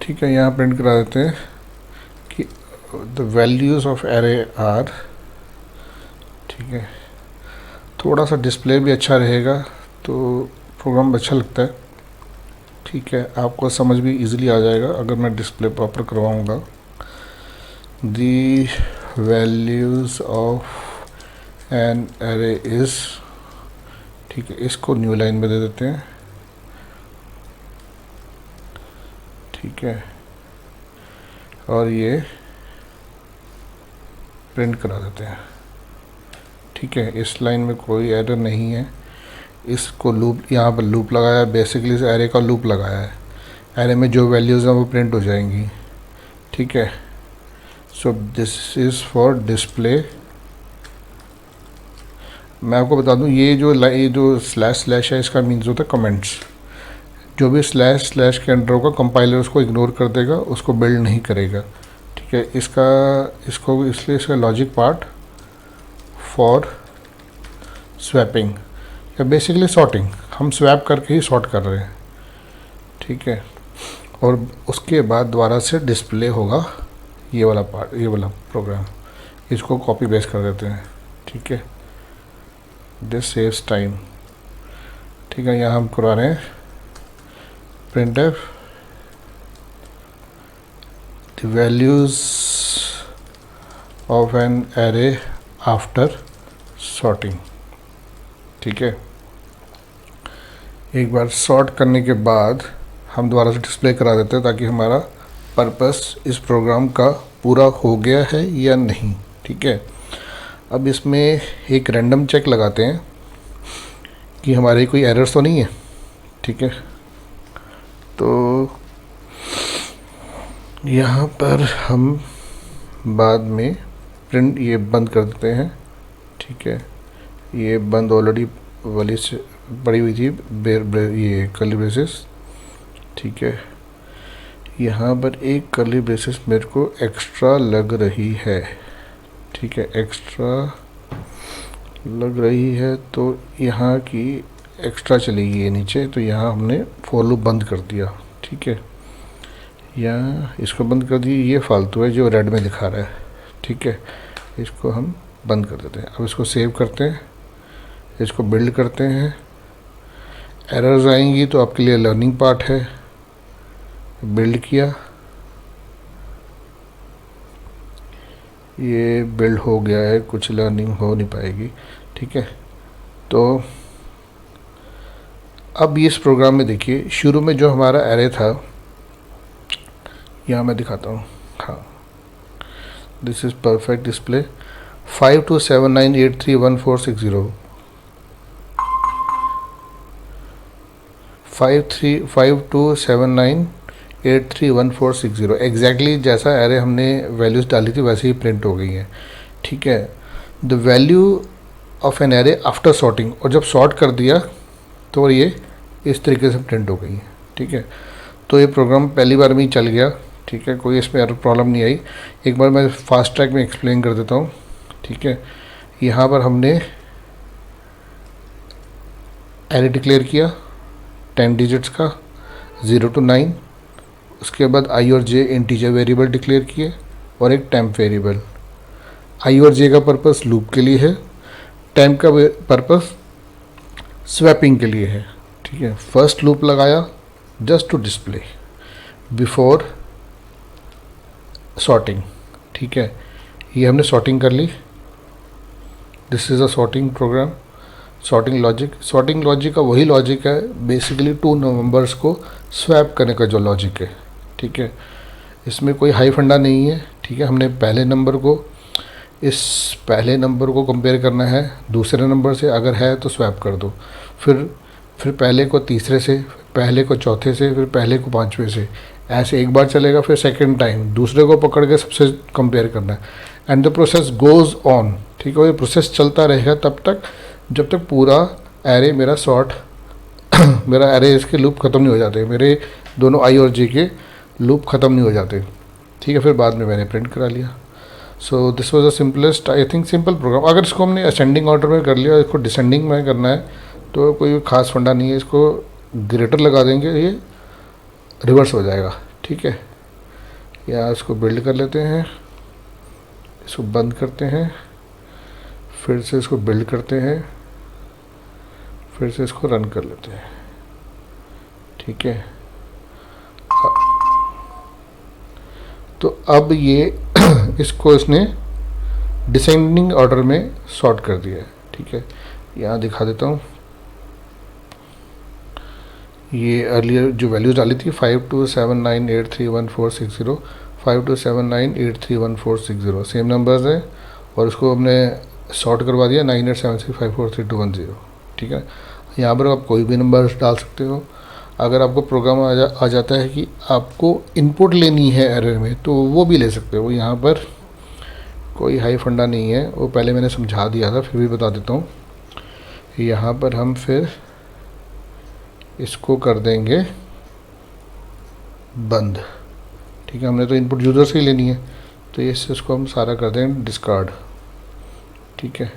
Speaker 1: ठीक है। यहाँ प्रिंट करा देते हैं कि the values of array are, ठीक है। थोड़ा सा डिस्प्ले भी अच्छा रहेगा तो प्रोग्राम अच्छा लगता है, ठीक है। आपको समझ भी इजीली आ जाएगा अगर मैं डिस्प्ले प्रॉपर करवाऊँगा। The values of an array is, ठीक है। इसको न्यू लाइन में दे देते हैं, ठीक है। और ये प्रिंट करा देते हैं, ठीक है। इस लाइन में कोई एरर नहीं है। इसको लूप, यहाँ पर लूप लगाया है, बेसिकली इस एरे का लूप लगाया है। एरे में जो वैल्यूज़ हैं वो प्रिंट हो जाएंगी, ठीक है। So this is for display. मैं आपको बता दूं, ये जो स्लैश स्लैश है इसका मीन्स होता है कमेंट्स। जो भी स्लैश स्लैश के अंडर होगा कंपाइलर उसको इग्नोर कर देगा, उसको बिल्ड नहीं करेगा, ठीक है। इसको इसलिए इसका लॉजिक पार्ट फॉर स्वैपिंग या बेसिकली सॉर्टिंग, हम स्वैप करके ही सॉर्ट कर रहे हैं, ठीक है। और उसके बाद दोबारा से डिस्प्ले होगा ये वाला पार्ट, ये वाला प्रोग्राम। इसको कॉपी पेस्ट कर देते हैं, ठीक है। दिस सेव्स टाइम, ठीक है। यहाँ हम करवा रहे हैं printf the values of an array after sorting, ठीक है। एक बार सॉर्ट करने के बाद हम दोबारा से डिस्प्ले करा देते हैं ताकि हमारा पर्पस इस प्रोग्राम का पूरा हो गया है या नहीं, ठीक है। अब इसमें एक रैंडम चेक लगाते हैं कि हमारे कोई एरर्स तो नहीं है, ठीक है। तो यहाँ पर हम बाद में प्रिंट ये बंद कर देते हैं, ठीक है। ये बंद ऑलरेडी वाली से पड़ी हुई थी ये कर्ली ब्रेसेस, ठीक है। यहाँ पर एक कर्ली ब्रेसेस मेरे को एक्स्ट्रा लग रही है, ठीक है। एक्स्ट्रा लग रही है तो यहाँ की एक्स्ट्रा चलेगी ये नीचे, तो यहाँ हमने फॉर लूप बंद कर दिया, ठीक है। या इसको बंद कर दिए, ये फालतू है जो रेड में दिखा रहा है, ठीक है, इसको हम बंद कर देते हैं। अब इसको सेव करते हैं, इसको बिल्ड करते हैं। एरर्स आएंगी तो आपके लिए लर्निंग पार्ट है। बिल्ड किया, ये बिल्ड हो गया है, कुछ लर्निंग हो नहीं पाएगी, ठीक है। तो अब इस प्रोग्राम में देखिए, शुरू में जो हमारा एरे था, यहाँ मैं दिखाता हूँ, हाँ, this is perfect display 5279831460 5279831460 exactly जैसा एरे हमने वैल्यूज़ डाली थी वैसे ही प्रिंट हो गई हैं, ठीक है। The value of an array after sorting, और जब सॉर्ट कर दिया तो ये इस तरीके से प्रिंट हो गई है, ठीक है। तो ये प्रोग्राम पहली बार में ही चल गया, ठीक है, कोई इसमें एरर प्रॉब्लम नहीं आई। एक बार मैं फास्ट ट्रैक में एक्सप्लेन कर देता हूँ, ठीक है। यहाँ पर हमने एरे डिक्लेयर किया 10 डिजिट्स का 0 to 9, उसके बाद आई और जे इंटीजर वेरिएबल डिक्लेयर किए और एक टेम्प वेरिएबल। आई और जे का पर्पस लूप के लिए है, टेम्प का पर्पस स्वैपिंग के लिए है, ठीक है। फर्स्ट लूप लगाया just to display before sorting, ठीक है। ये हमने सॉर्टिंग कर ली, this is a sorting program. Sorting logic का वही लॉजिक है, बेसिकली 2 नंबर्स को स्वैप करने का जो लॉजिक है, ठीक है। इसमें कोई हाई फंडा नहीं है, ठीक है। हमने पहले नंबर को कंपेयर करना है दूसरे नंबर से, अगर है तो स्वैप कर दो, फिर पहले को तीसरे से, पहले को चौथे से, फिर पहले को पांचवें से, ऐसे एक बार चलेगा। फिर सेकंड टाइम दूसरे को पकड़ के सबसे कंपेयर करना है, and the process goes on, ठीक है। ये प्रोसेस चलता रहेगा तब तक जब तक पूरा एरे मेरा मेरा एरे इसके लूप ख़त्म नहीं हो जाते, मेरे दोनों आई और जे के लूप ख़त्म नहीं हो जाते, ठीक है। फिर बाद में मैंने प्रिंट करा लिया। So this was the simplest, I think, simple program. अगर इसको हमने असेंडिंग ऑर्डर में कर लिया, इसको डिसेंडिंग में करना है तो कोई खास फंडा नहीं है, इसको ग्रेटर लगा देंगे, ये रिवर्स हो जाएगा, ठीक है। या इसको बिल्ड कर लेते हैं, इसको बंद करते हैं, फिर से इसको बिल्ड करते हैं, फिर से इसको रन कर लेते हैं, ठीक है। तो अब ये इसको इसने डिसेंडिंग ऑर्डर में सॉर्ट कर दिया है, ठीक है। यहाँ दिखा देता हूँ, ये अर्लियर जो वैल्यूज डाली थी 5279831460 5279831460 सेम नंबर्स हैं, और उसको हमने सॉर्ट करवा दिया 9876543210, ठीक है। यहाँ पर आप कोई भी नंबर डाल सकते हो। अगर आपको प्रोग्राम आ जाता है कि आपको इनपुट लेनी है एरर में, तो वो भी ले सकते हो, यहाँ पर कोई हाई फंडा नहीं है, वो पहले मैंने समझा दिया था, फिर भी बता देता हूँ। यहाँ पर हम फिर इसको कर देंगे बंद, ठीक है। हमने तो इनपुट यूज़र से ही लेनी है, तो इसको हम सारा कर देंगे डिस्कार्ड, ठीक है।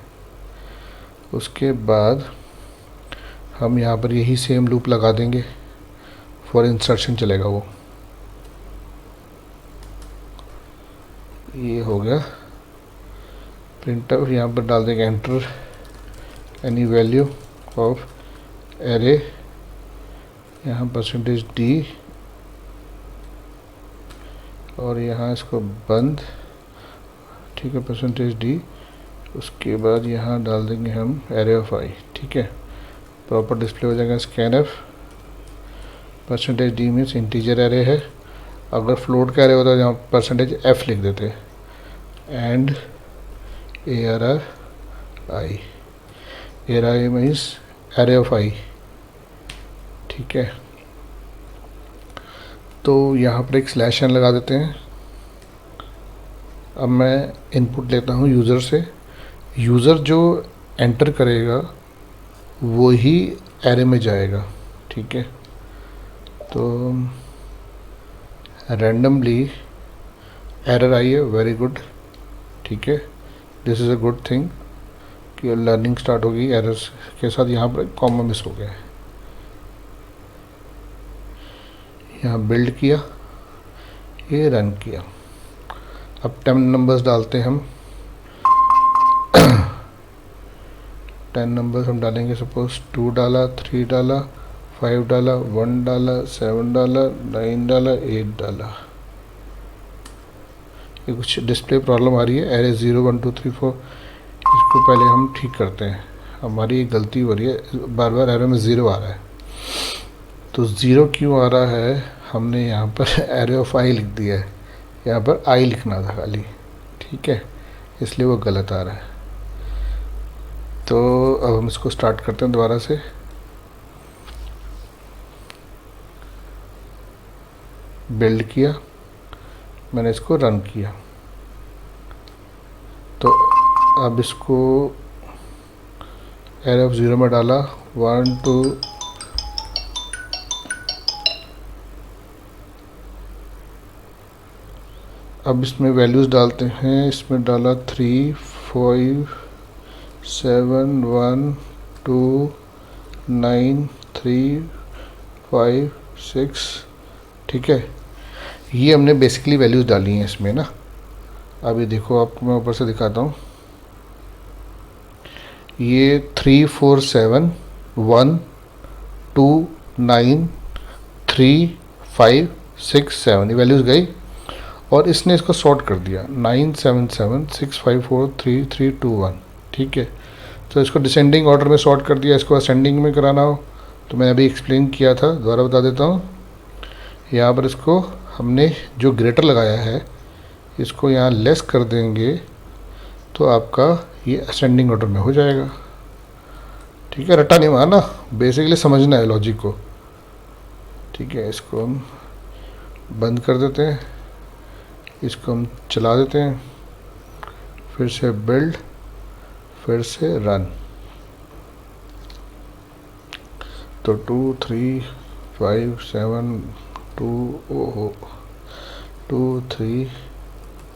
Speaker 1: उसके बाद हम यहाँ पर यही सेम लूप लगा देंगे, फॉर इंसर्शन चलेगा वो। ये हो गया प्रिंटफ, यहाँ पर डाल देंगे enter any value of array, यहाँ %d, और यहाँ इसको बंद, ठीक है, %d। उसके बाद यहाँ डाल देंगे हम एरे ऑफ आई, ठीक है। प्रॉपर डिस्प्ले हो जाएगा scanf. %d means integer array है, अगर फ्लोट का एरे होता है यहाँ %f लिख देते, and ARR I means array of I, ठीक है। तो यहाँ पर एक स्लैश n लगा देते हैं। अब मैं इनपुट लेता हूँ यूज़र से, यूज़र जो एंटर करेगा वो ही एरे में जाएगा, ठीक है। तो रैंडमली एरर आई है, वेरी गुड, ठीक है। This is a good thing कि लर्निंग स्टार्ट होगी एरर्स के साथ। यहाँ पर कॉमा मिस हो गया है, यहाँ बिल्ड किया, ये रन किया। अब 10 नंबर्स डालते हैं हम। 10 नंबर्स हम डालेंगे, सपोज 2 डाला, 3 डाला, 5 डाला, 1 डाला, 7 डाला, 9 डाला, 8 डाला। ये कुछ डिस्प्ले प्रॉब्लम आ रही है, एरे 0 1 2 3 4। इसको पहले हम ठीक करते हैं, हमारी एक गलती हो रही है, बार बार एरे में 0 आ रहा है। तो 0 क्यों आ रहा है, हमने यहाँ पर एरे ऑफ आई लिख दिया है, यहाँ पर आई लिखना था खाली, ठीक है, इसलिए वो गलत आ रहा है। तो अब हम इसको स्टार्ट करते हैं दोबारा से। बिल्ड किया, मैंने इसको रन किया। तो अब इसको एरे ऑफ 0 में डाला, 1 2, अब इसमें वैल्यूज़ डालते हैं। इसमें डाला 3 5 7 1 2 9 3 5 6, ठीक है। ये हमने बेसिकली वैल्यूज़ डाली हैं इसमें ना। अभी देखो आपको मैं ऊपर से दिखाता हूँ। ये 3 4 7 1 2 9 3 5 6 7 ये वैल्यूज़ गई, और इसने इसको सॉर्ट कर दिया 9 7 7 6 5 4 3 3 2 1, ठीक है। तो इसको डिसेंडिंग ऑर्डर में सॉर्ट कर दिया। इसको असेंडिंग में कराना हो तो मैंने अभी एक्सप्लेन किया था, दोबारा बता देता हूँ। यहाँ पर इसको हमने जो ग्रेटर लगाया है इसको यहाँ लेस कर देंगे तो आपका ये असेंडिंग ऑर्डर में हो जाएगा, ठीक है। रट्टा नहीं मारना, बेसिकली समझना है लॉजिक को, ठीक है। इसको हम बंद कर देते हैं, इसको हम चला देते हैं, फिर से बिल्ड, फिर से रन। तो 2 3 5 7 2 3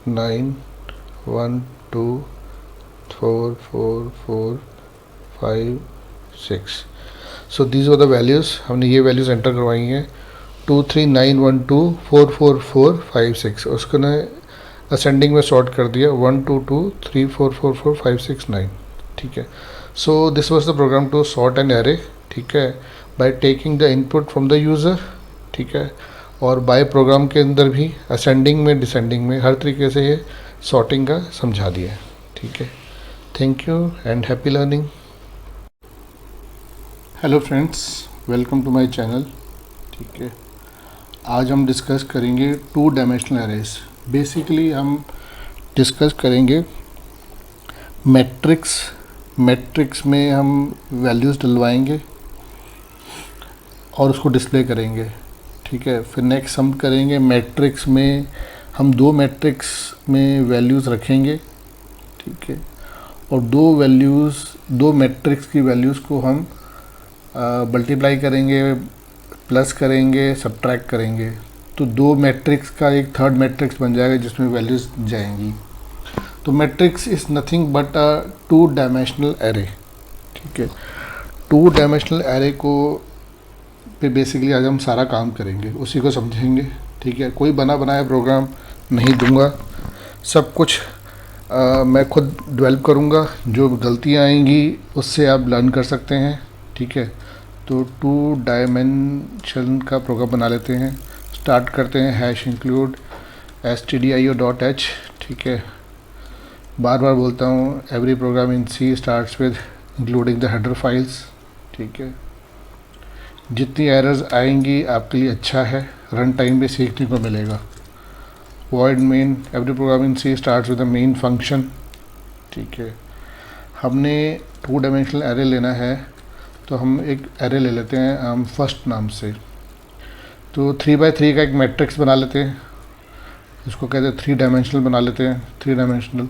Speaker 1: 9 1 2 4 4 4 5 6। So these are the values. हमने ये वैल्यूज़ एंटर करवाई हैं 2 3 9 1 2 4 4 4 5 6। उसको ने असेंडिंग में सॉर्ट कर दिया 1 2 2 3 4 4 4 5 6 9, ठीक है। So this was the program to sort an array, ठीक है, by taking the input from the user, ठीक है। और बाय प्रोग्राम के अंदर भी असेंडिंग में, डिसेंडिंग में, हर तरीके से ये सॉर्टिंग का समझा दिया है, ठीक है। Thank you and happy learning. Hello friends, welcome to my channel, ठीक है। आज हम डिस्कस करेंगे 2 डायमेंशनल एरेज। बेसिकली हम डिस्कस करेंगे मैट्रिक्स में हम वैल्यूज़ डलवाएंगे और उसको डिस्प्ले करेंगे, ठीक है। फिर नेक्स्ट हम करेंगे मैट्रिक्स में हम 2 मैट्रिक्स में वैल्यूज़ रखेंगे, ठीक है, और 2 मैट्रिक्स की वैल्यूज़ को हम मल्टीप्लाई करेंगे, प्लस करेंगे, सब्ट्रैक्ट करेंगे। तो 2 मैट्रिक्स का एक थर्ड मैट्रिक्स बन जाएगा जिसमें वैल्यूज़ जाएंगी। तो matrix is nothing but a 2 dimensional array, ठीक है। 2 डायमेंशनल एरे को पे बेसिकली आज हम सारा काम करेंगे, उसी को समझेंगे, ठीक है। कोई बना बनाया प्रोग्राम नहीं दूंगा, सब कुछ मैं खुद डेवलप करूंगा। जो गलतियां आएंगी उससे आप लर्न कर सकते हैं, ठीक है। तो 2 डायमेंशन का प्रोग्राम बना लेते हैं। स्टार्ट करते हैं #include stdio.h, ठीक है। बार बार बोलता हूँ, every program in C starts with including the header files, ठीक है। जितनी एरर्स आएंगी आपके लिए अच्छा है, रन टाइम पे सीखने को मिलेगा। Void main, every program in C starts with the main function, ठीक है। हमने 2 डायमेंशनल एरे लेना है, तो हम एक एरे ले लेते हैं हम फर्स्ट नाम से। तो 3x3 का एक मैट्रिक्स बना लेते हैं, इसको कहते हैं 3 डायमेंशनल बना लेते हैं। 3 डायमेंशनल,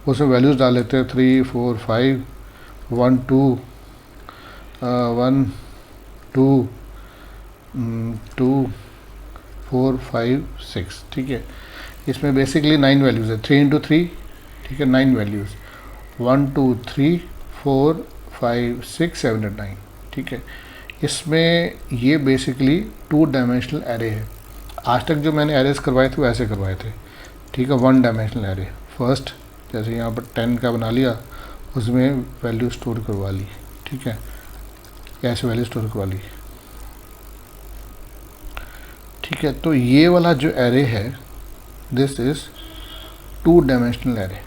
Speaker 1: उसमें वैल्यूज़ डाल लेते हैं 3 4 5 1 2 1 2 2 4 5 6, ठीक है। इसमें बेसिकली 9 वैल्यूज़ है, 3 × 3, ठीक है, 9 वैल्यूज़ 1 2 3 4 5 6 7 8 9, ठीक है। इसमें ये बेसिकली 2 डायमेंशनल एरे है। आज तक जो मैंने एरेज करवाए थे वो ऐसे करवाए थे, ठीक है, 1 डायमेंशनल एरे। फर्स्ट जैसे यहाँ पर 10 का बना लिया, उसमें वैल्यू स्टोर करवा ली, ठीक है, ऐसे वैल्यू स्टोर करवा ली, ठीक है। तो ये वाला जो एरे है दिस इज़ 2 डायमेंशनल एरे।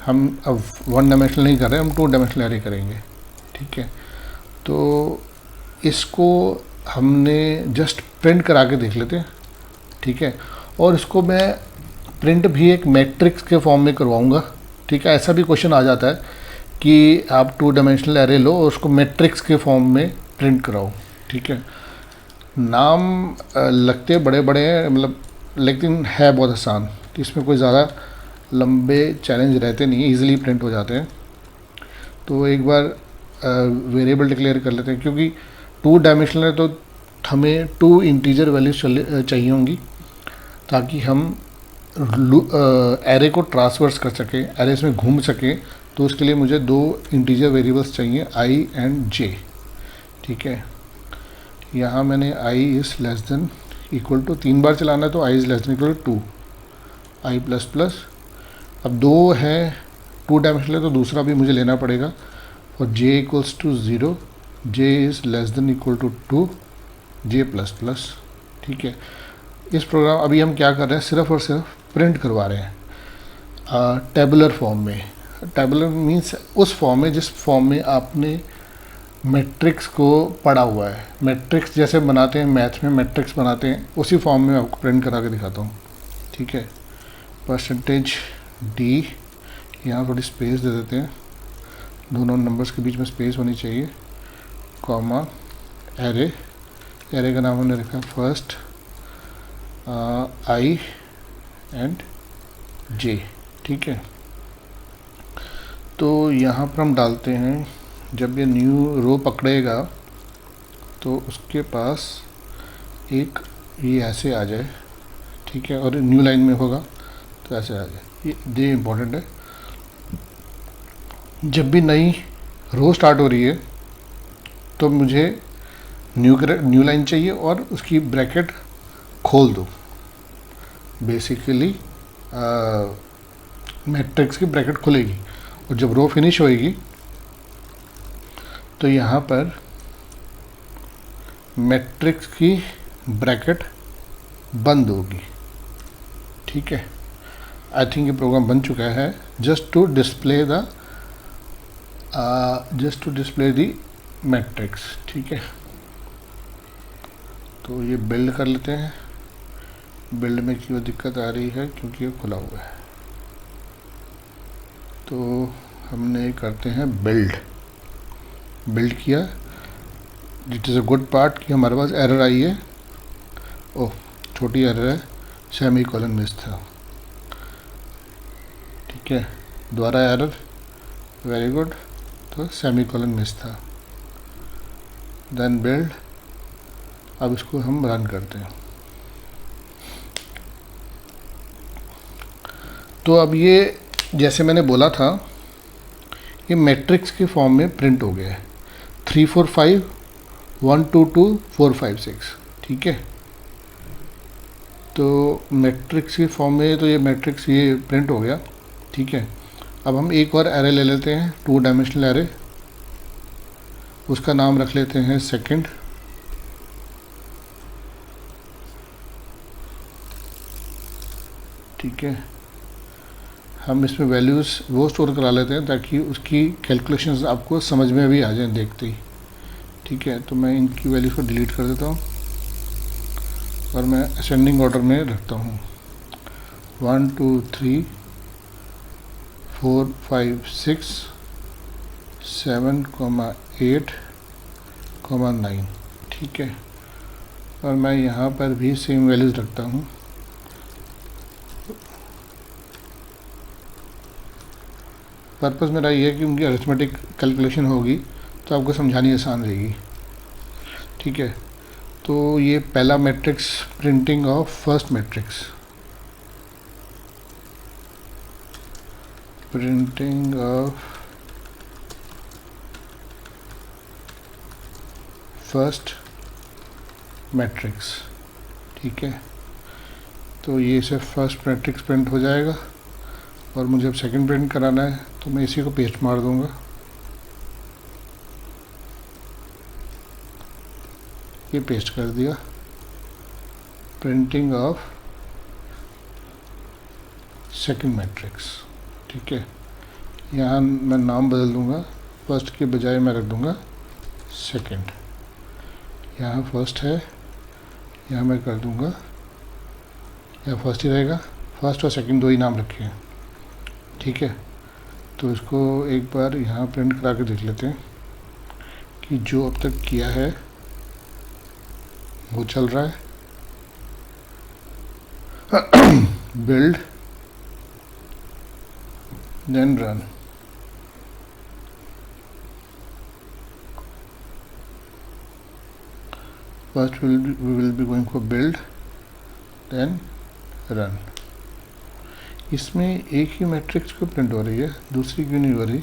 Speaker 1: हम अब 1 डायमेंशनल नहीं कर रहे, हम 2 डायमेंशनल एरे करेंगे, ठीक है। तो इसको हमने जस्ट प्रिंट करा के देख लेते हैं, ठीक है। और इसको मैं प्रिंट भी एक मैट्रिक्स के फॉर्म में करवाऊंगा, ठीक है। ऐसा भी क्वेश्चन आ जाता है कि आप 2 डायमेंशनल एरे लो और उसको मैट्रिक्स के फॉर्म में प्रिंट कराओ, ठीक है। नाम लगते बड़े बड़े हैं, मतलब लेकिन है बहुत आसान, तो इसमें कोई ज़्यादा लंबे चैलेंज रहते नहीं है, ईजिली प्रिंट हो जाते हैं। तो एक बार वेरिएबल डिक्लेयर कर लेते हैं, क्योंकि 2 डायमेंशनल है तो हमें 2 इंटीजर वैल्यूज चाहिए होंगी ताकि हम एरे को ट्रांसवर्स कर सकें, एरे में घूम सकें। तो उसके लिए मुझे 2 इंटीजर वेरिएबल्स चाहिए, i एंड j, ठीक है। यहाँ मैंने i is less than equal to 3 बार चलाना है, तो i is less than equal to 2, i plus plus. अब 2 है, 2 डायमेंशनल है तो दूसरा भी मुझे लेना पड़ेगा, और j equals to 0, j is less than equal to 2, j plus plus, ठीक है। इस प्रोग्राम अभी हम क्या कर रहे हैं, सिर्फ और सिर्फ प्रिंट करवा रहे हैं टेबुलर फॉर्म में। टेबुलर मीन्स उस फॉर्म में जिस फॉर्म में आपने मैट्रिक्स को पढ़ा हुआ है। मैट्रिक्स जैसे बनाते हैं मैथ में, मैट्रिक्स बनाते हैं, उसी फॉर्म में आपको प्रिंट करा के दिखाता हूँ, ठीक है। परसेंटेज डी, यहाँ थोड़ी स्पेस दे देते हैं, दोनों नंबर्स के बीच में स्पेस होनी चाहिए, कॉमा एरे, एरे का नाम हमने रखा फर्स्ट i एंड j, ठीक है। तो यहाँ पर हम डालते हैं, जब ये न्यू रो पकड़ेगा तो उसके पास एक ये ऐसे आ जाए, ठीक है, और न्यू लाइन में होगा तो ऐसे आ जाए। ये इम्पोर्टेंट है, जब भी नई रो स्टार्ट हो रही है तो मुझे न्यू लाइन चाहिए और उसकी ब्रैकेट खोल दो। बेसिकली मैट्रिक्स की ब्रैकेट खुलेगी और जब रो फिनिश होएगी तो यहाँ पर मैट्रिक्स की ब्रैकेट बंद होगी, ठीक है। आई थिंक ये प्रोग्राम बन चुका है, just to display the matrix, ठीक है। तो ये बिल्ड कर लेते हैं। बिल्ड में क्यों दिक्कत आ रही है, क्योंकि ये खुला हुआ है। तो हमने करते हैं बिल्ड किया। It is a good part कि हमारे पास एरर आई है। ओह, छोटी एरर है, सेमी कॉलन मिस था, ठीक है। दोबारा एरर, वेरी गुड, तो सेमी कॉलन मिस था। देन बिल्ड, अब इसको हम रन करते हैं। तो अब ये जैसे मैंने बोला था, ये मैट्रिक्स के फॉर्म में प्रिंट हो गया है, 3 4 5 1 2 2 4 5 6, ठीक है। तो मैट्रिक्स के फॉर्म में तो ये मैट्रिक्स ये प्रिंट हो गया, ठीक है। अब हम एक और एरे ले लेते हैं, 2 डायमेंशनल एरे, उसका नाम रख लेते हैं सेकंड, ठीक है। हम इसमें वैल्यूज़ वो स्टोर करा लेते हैं ताकि उसकी कैलकुलेशंस आपको समझ में भी आ जाएं देखते ही, ठीक है। तो मैं इनकी वैल्यूज़ को डिलीट कर देता हूँ और मैं असेंडिंग ऑर्डर में रखता हूँ, 1 2 3 4 5 6 7 8 9, ठीक है। और मैं यहाँ पर भी सेम वैल्यूज़ रखता हूँ। पर्पस मेरा ये है कि उनकी अरिथमेटिक कैलकुलेशन होगी तो आपको समझानी आसान रहेगी, ठीक है। तो ये पहला matrix, printing of first matrix, printing of first matrix, ठीक है, तो ये सिर्फ फर्स्ट मैट्रिक्स प्रिंट हो जाएगा और मुझे अब सेकंड प्रिंट कराना है, तो मैं इसी को पेस्ट मार दूंगा। ये पेस्ट कर दिया, प्रिंटिंग ऑफ सेकंड मैट्रिक्स। ठीक है, यहाँ मैं नाम बदल दूंगा, फर्स्ट के बजाय मैं रख दूंगा सेकंड। यहाँ फर्स्ट है, यहाँ मैं कर दूंगा, यहाँ फर्स्ट ही रहेगा, फर्स्ट और सेकंड दो ही नाम रखे हैं। ठीक है, तो इसको एक बार यहाँ प्रिंट करा के देख लेते हैं कि जो अब तक किया है वो चल रहा है। Build then run. First we will be going for build then run। इसमें एक ही मैट्रिक्स क्यों प्रिंट हो रही है, दूसरी क्यों नहीं हो रही?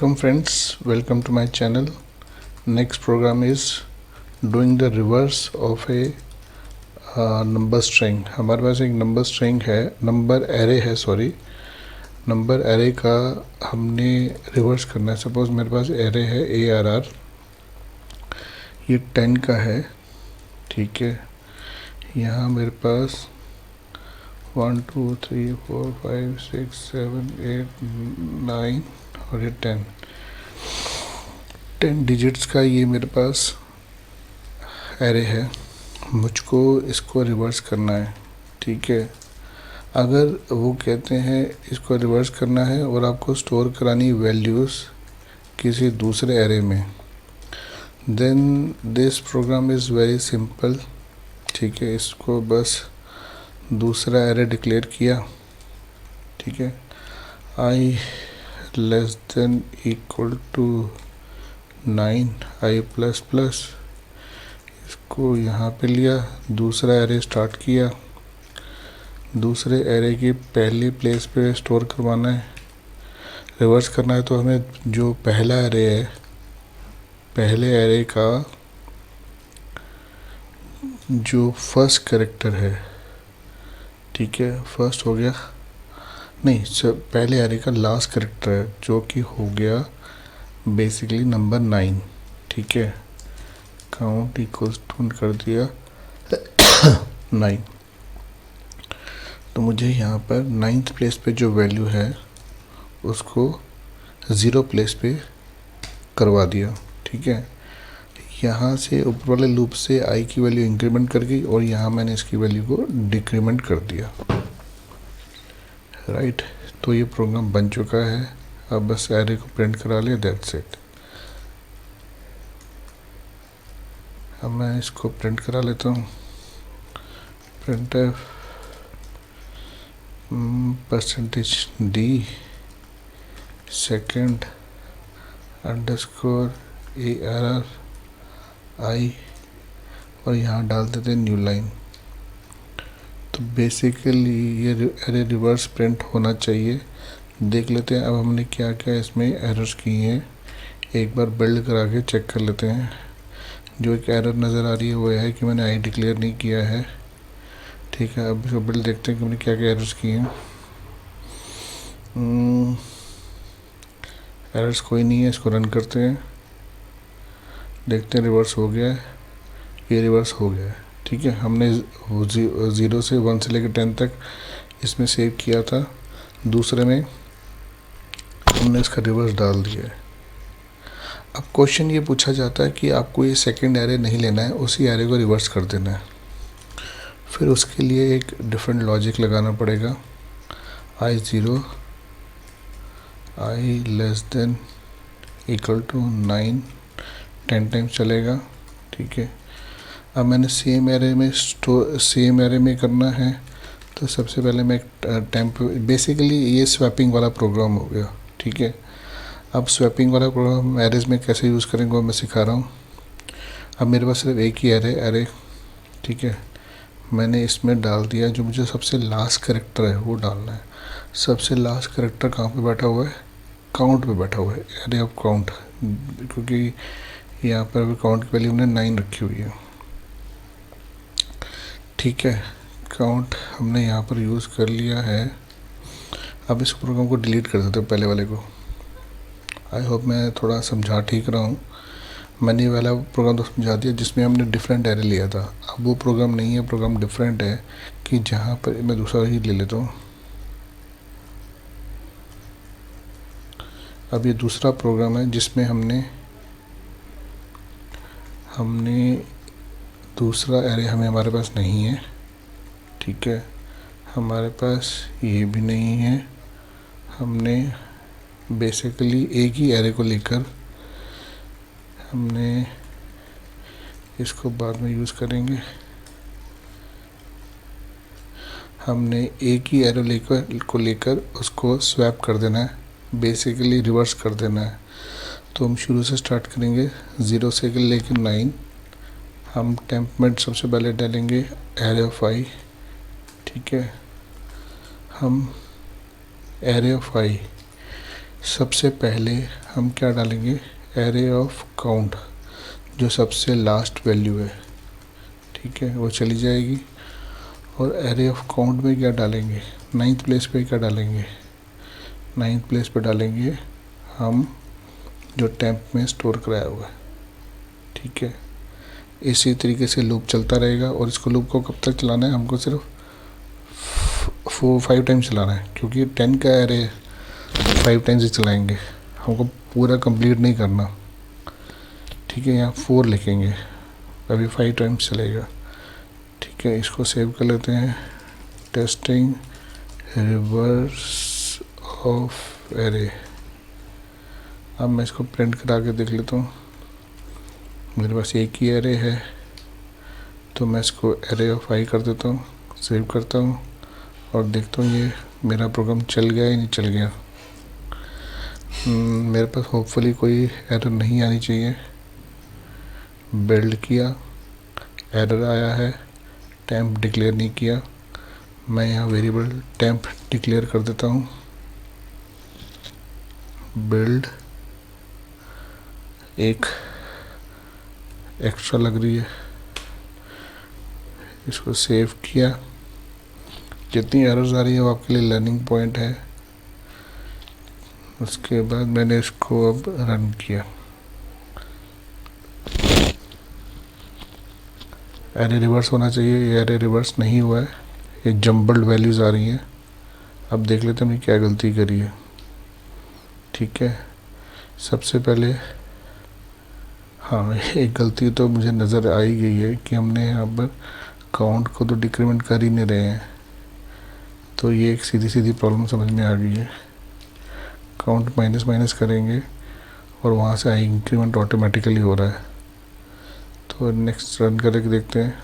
Speaker 1: Welcome friends, welcome to my channel. Next program is doing the reverse of a number string. हमारे पास एक नंबर स्ट्रिंग है, नंबर एरे है, सॉरी, नंबर एरे का हमने रिवर्स करना है. सपोज मेरे पास एरे है ARR, ये 10 का है, ठीक है. यहाँ मेरे पास 1 2 3 4 5 6 7 8 9 और ये 10 डिजिट्स का ये मेरे पास एरे है. मुझको इसको रिवर्स करना है, ठीक है. अगर वो कहते हैं इसको रिवर्स करना है और आपको स्टोर करानी वैल्यूज़ किसी दूसरे एरे में, then this program is very simple, ठीक है. इसको बस दूसरा एरे डिक्लेयर किया, ठीक है. I less than equal to 9, I plus plus, इसको यहाँ पे लिया, दूसरा एरे स्टार्ट किया. दूसरे एरे की पहली प्लेस पे स्टोर करवाना है. रिवर्स करना है तो हमें जो पहला एरे है, पहले एरे का जो फर्स्ट कैरेक्टर है, ठीक है, फर्स्ट हो गया, नहीं पहले एरे का लास्ट कैरेक्टर है जो कि हो गया बेसिकली नंबर 9, ठीक है. काउंट इक्वल्स टू कर दिया 9. तो मुझे यहाँ पर 9th प्लेस पे जो वैल्यू है उसको 0 प्लेस पे करवा दिया, ठीक है. यहाँ से ऊपर वाले लूप से आई की वैल्यू इंक्रीमेंट कर गई और यहाँ मैंने इसकी वैल्यू को डिक्रीमेंट कर दिया, राइट. तो ये प्रोग्राम बन चुका है. अब बस एरे को प्रिंट करा लिया, दैट्स इट. अब मैं इसको प्रिंट करा लेता हूँ. printf %d second underscore ARR आई और यहाँ डाल देते हैं न्यू लाइन. तो बेसिकली ये एरे रिवर्स प्रिंट होना चाहिए. देख लेते हैं अब हमने क्या क्या इसमें एरर्स किए हैं. एक बार बिल्ड करा के चेक कर लेते हैं. जो एक एरर नज़र आ रही है वो है कि मैंने आई डिक्लेयर नहीं किया है, ठीक है. अब इसको बिल्ड देखते हैं कि मैंने क्या क्या एरर्स किए हैं. एरर्स कोई नहीं है, इसको रन करते हैं, देखते हैं रिवर्स हो गया है. ये रिवर्स हो गया है, ठीक है. हमने 0 से 1 से लेकर 10 तक इसमें सेव किया था. दूसरे में हमने इसका रिवर्स डाल दिया है. अब क्वेश्चन ये पूछा जाता है कि आपको ये सेकंड एरे नहीं लेना है, उसी एरे को रिवर्स कर देना है. फिर उसके लिए एक डिफरेंट लॉजिक लगाना पड़ेगा. I0 i less than equal to 9 10 times चलेगा, ठीक है. अब मैंने सेम एरे में करना है. तो सबसे पहले मैं टेम्प, बेसिकली ये स्वैपिंग वाला प्रोग्राम हो गया, ठीक है. अब स्वैपिंग वाला प्रोग्राम एरेज में कैसे यूज़ करेंगे वो मैं सिखा रहा हूँ. अब मेरे पास सिर्फ एक ही एरे, ठीक है. मैंने इसमें डाल दिया जो मुझे सबसे लास्ट कैरेक्टर है वो डालना है. सबसे लास्ट कैरेक्टर कहाँ पे बैठा हुआ है, काउंट पे बैठा हुआ है, एरे ऑफ काउंट, क्योंकि यहाँ पर काउंट की वैल्यू हमने 9 रखी हुई है, ठीक है. काउंट हमने यहाँ पर यूज़ कर लिया है. अब इस प्रोग्राम को डिलीट कर देते हैं, पहले वाले को. आई होप मैं थोड़ा समझा ठीक रहा हूँ. मैंने वाला प्रोग्राम तो समझा दिया जिसमें हमने डिफरेंट एरे लिया था. अब वो प्रोग्राम नहीं है, प्रोग्राम डिफरेंट है कि जहाँ पर मैं दूसरा ही ले लेता हूँ. अब ये दूसरा प्रोग्राम है जिसमें हमने दूसरा एरे हमारे पास नहीं है, ठीक है. हमारे पास ये भी नहीं है. हमने बेसिकली एक ही एरे को लेकर हमने इसको बाद में यूज़ करेंगे. हमने एक ही एरो लेकर उसको स्वैप कर देना है, बेसिकली रिवर्स कर देना है. तो हम शुरू से स्टार्ट करेंगे 0 से लेकर 9. हम टेम्पमेंट सबसे पहले डालेंगे एरे ऑफ आई, ठीक है. हम एरे ऑफ आई सबसे पहले हम क्या डालेंगे, एरे ऑफ काउंट, जो सबसे लास्ट वैल्यू है, ठीक है, वो चली जाएगी। और एरे ऑफ काउंट में क्या डालेंगे, 9th प्लेस पे क्या डालेंगे, 9th प्लेस पे डालेंगे हम जो टेम्प में स्टोर कराया हुआ है, ठीक है। इसी तरीके से लूप चलता रहेगा। और इसको लूप को कब तक चलाना है, हमको सिर्फ 5 टाइम्स चलाना है, क्योंकि 10 का एरे 5 टाइम्स ही चलाएंगे, हमको पूरा कंप्लीट नहीं करना, ठीक है। यहाँ 4 लिखेंगे, अभी 5 टाइम्स चलेगा, ठीक है। इसको सेव कर लेते हैं, टेस्टिंग रिवर्स ऑफ एरे। अब मैं इसको प्रिंट करा के देख लेता हूँ। मेरे पास एक ही एरे है, तो मैं इसको एरे ऑफ आई कर देता हूँ, सेव करता हूँ और देखता हूँ ये मेरा प्रोग्राम चल गया या नहीं चल गया। मेरे पास होपफुली कोई एरर नहीं आनी चाहिए। बिल्ड किया, एरर आया है, टेम्प डिक्लेयर नहीं किया। मैं यहाँ वेरिएबल टेम्प डिक्लेयर कर देता हूँ। बिल्ड एक एक्स्ट्रा लग रही है, इसको सेव किया। जितनी एरर्स आ रही है वो आपके लिए लर्निंग पॉइंट है। उसके बाद मैंने इसको अब रन किया। एरे रिवर्स होना चाहिए, ये एरे रिवर्स नहीं हुआ है, ये जम्बल्ड वैल्यूज़ आ रही हैं। अब देख लेते हैं हमने क्या गलती करी है, ठीक है। सबसे पहले हाँ, एक गलती तो मुझे नज़र आ ही गई है कि हमने यहाँ पर काउंट को तो डिक्रीमेंट कर ही नहीं रहे हैं, तो ये एक सीधी सीधी प्रॉब्लम समझ में आ गई है। काउंट माइनस माइनस करेंगे और वहाँ से इंक्रीमेंट ऑटोमेटिकली हो रहा है। तो नेक्स्ट रन करके देखते हैं।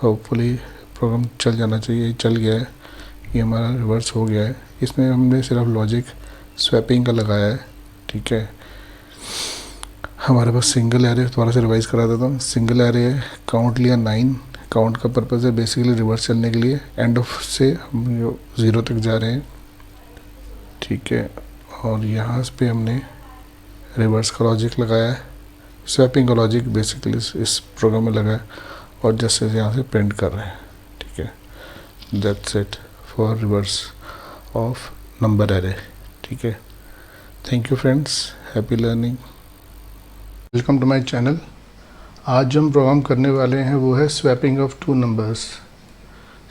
Speaker 1: होपफुली प्रोग्राम चल जाना चाहिए, चल गया है, ये हमारा रिवर्स हो गया है। इसमें हमने सिर्फ लॉजिक स्वैपिंग का लगाया है, ठीक है। हमारे पास सिंगल एरे, दोबारा से रिवाइज करा देता हूँ। सिंगल एरे है, काउंट लिया 9, काउंट का पर्पज़ है बेसिकली रिवर्स चलने के लिए। एंड ऑफ से हम 0 तक जा रहे हैं, ठीक है। और यहाँ पे हमने रिवर्स का लॉजिक लगाया है, स्वैपिंग का लॉजिक बेसिकली इस प्रोग्राम में लगा है, और जैसे यहाँ से प्रिंट कर रहे हैं, ठीक है। That's it for reverse of number array, ठीक है। Thank you friends, happy learning, welcome to my channel. आज जो हम प्रोग्राम करने वाले हैं वो है swapping of 2 numbers.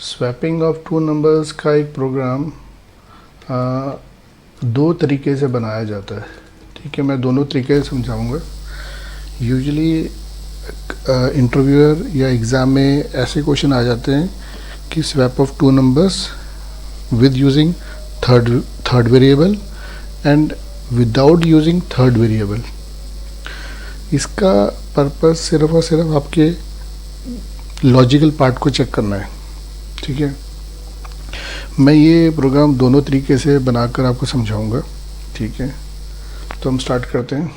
Speaker 1: Swapping of 2 numbers का एक प्रोग्राम 2 तरीके से बनाया जाता है, ठीक है। मैं दोनों तरीके से समझाऊंगा। यूजुअली इंटरव्यूअर या एग्ज़ाम में ऐसे क्वेश्चन आ जाते हैं कि swap of 2 numbers with using third variable and without using third variable. इसका पर्पस सिर्फ और सिर्फ आपके लॉजिकल पार्ट को चेक करना है, ठीक है। मैं ये प्रोग्राम दोनों तरीके से बनाकर आपको समझाऊंगा, ठीक है। तो हम स्टार्ट करते हैं।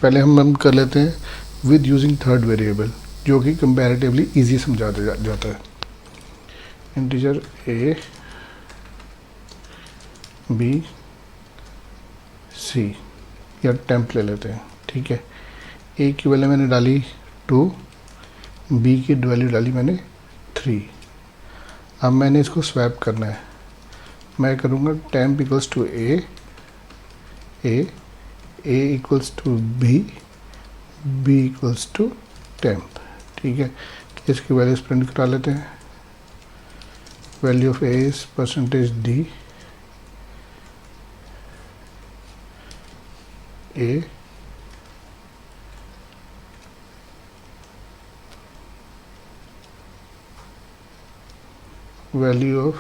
Speaker 1: पहले हम कर लेते हैं विद यूजिंग थर्ड वेरिएबल, जो कि कंपैरेटिवली इजी समझा जाता है। इंटीजर ए बी सी या टेम्प ले लेते हैं, ठीक है। ए की वैल्यू मैंने डाली 2, बी की वैल्यू डाली मैंने 3। अब मैंने इसको स्वैप करना है। मैं करूँगा temp equals to a equals to b equals to temp, ठीक है। इसकी वैल्यूज प्रिंट करा लेते हैं। Value of a is percentage d, a value of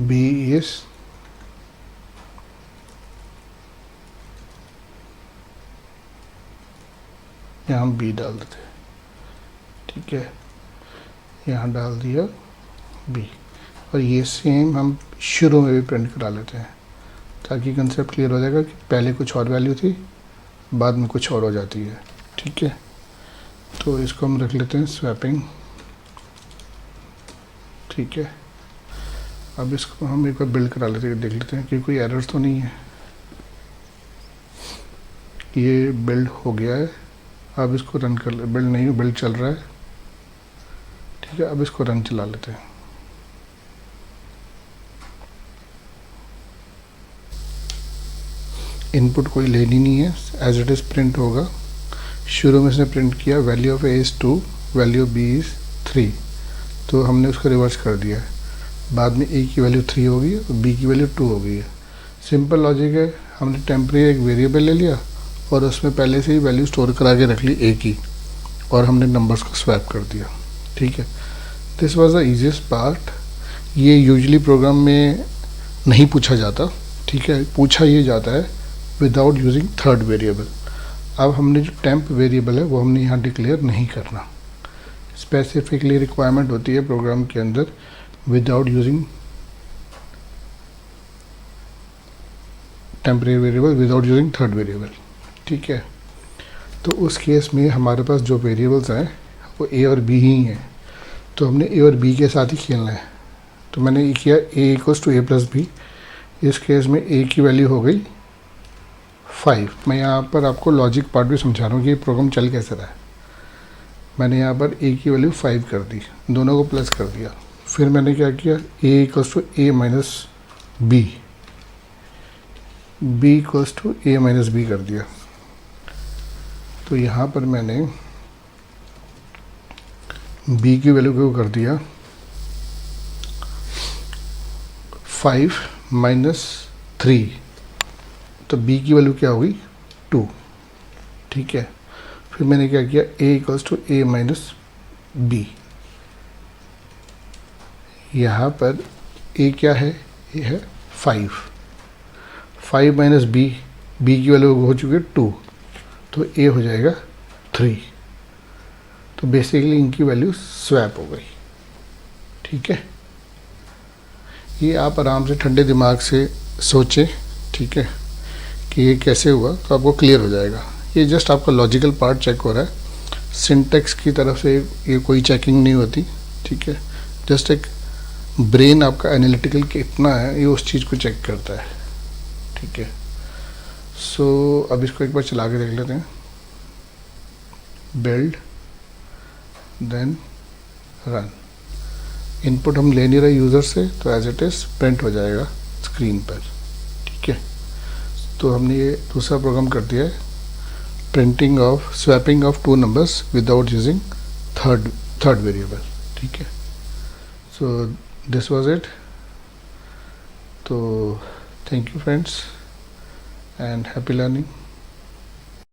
Speaker 1: b is यहाँ b डाल देते हैं, ठीक है। यहाँ डाल दिया b, और ये सेम हम शुरू में भी प्रिंट करा लेते हैं, ताकि कंसेप्ट क्लियर हो जाएगा कि पहले कुछ और वैल्यू थी, बाद में कुछ और हो जाती है, ठीक है। तो इसको हम रख लेते हैं स्वैपिंग ठीक है, अब इसको हम एक बार बिल्ड करा लेते हैं, देख लेते हैं कि कोई एरर्स तो नहीं है। ये बिल्ड हो गया है, अब इसको रन कर ले। बिल्ड नहीं, बिल्ड चल रहा है, ठीक है। अब इसको रन चला लेते हैं। इनपुट कोई लेनी नहीं है, एज इट इज़ प्रिंट होगा। शुरू में इसने प्रिंट किया value of a is 2, value b is 3, तो हमने उसको रिवर्स कर दिया है। बाद में ए की वैल्यू 3 होगी और बी की वैल्यू 2 हो गई है। सिंपल लॉजिक है, हमने टेम्परेरी एक वेरिएबल ले लिया और उसमें पहले से ही वैल्यू स्टोर करा के रख ली ए की, और हमने नंबर्स को स्वैप कर दिया, ठीक है। This was the easiest part. ये यूजुअली प्रोग्राम में नहीं पूछा जाता, ठीक है। पूछा ये जाता है विदाउट यूजिंग थर्ड वेरिएबल। अब हमने जो टेम्प वेरिएबल है वो हमने यहाँ डिक्लेयर नहीं करना। स्पेसिफिकली रिक्वायरमेंट होती है प्रोग्राम के अंदर without using temporary variable, without using third variable, ठीक है। तो उस केस में हमारे पास जो वेरिएबल्स हैं वो ए और बी ही हैं, तो हमने ए और बी के साथ ही खेलना है। तो मैंने ये किया a equals to a plus b. इस केस में ए की वैल्यू हो गई 5। मैं यहाँ पर आपको लॉजिक पार्ट भी समझा रहा हूँ कि ये प्रोग्राम चल कैसे रहा है। मैंने यहाँ पर ए की वैल्यू 5 कर दी, दोनों को प्लस कर दिया। फिर मैंने क्या किया, a equals to a minus b, b equals to a minus b कर दिया। तो यहाँ पर मैंने बी की वैल्यू को कर दिया 5 माइनस 3, तो बी की वैल्यू क्या होगी 2, ठीक है। फिर मैंने क्या किया, a equals to a minus b. यहाँ पर ए क्या है, ये है 5 माइनस बी, बी की वैल्यू हो चुकी है 2, तो ए हो जाएगा 3। तो बेसिकली इनकी वैल्यू स्वैप हो गई, ठीक है। ये आप आराम से ठंडे दिमाग से सोचें, ठीक है, कि ये कैसे हुआ, तो आपको क्लियर हो जाएगा। ये जस्ट आपका लॉजिकल पार्ट चेक हो रहा है, सिंटेक्स की तरफ से ये कोई चेकिंग नहीं होती, ठीक है। जस्ट एक ब्रेन आपका एनालिटिकल कितना है ये उस चीज़ को चेक करता है, ठीक है। सो अब इसको एक बार चला के देख लेते हैं। Build then run. इनपुट हम ले नहीं रहे यूज़र से, तो एज इट इज़ प्रिंट हो जाएगा स्क्रीन पर, ठीक है। तो हमने ये दूसरा प्रोग्राम कर दिया है, printing of swapping of 2 numbers without using third variable, ठीक है। So this was it. तो thank you friends and happy learning.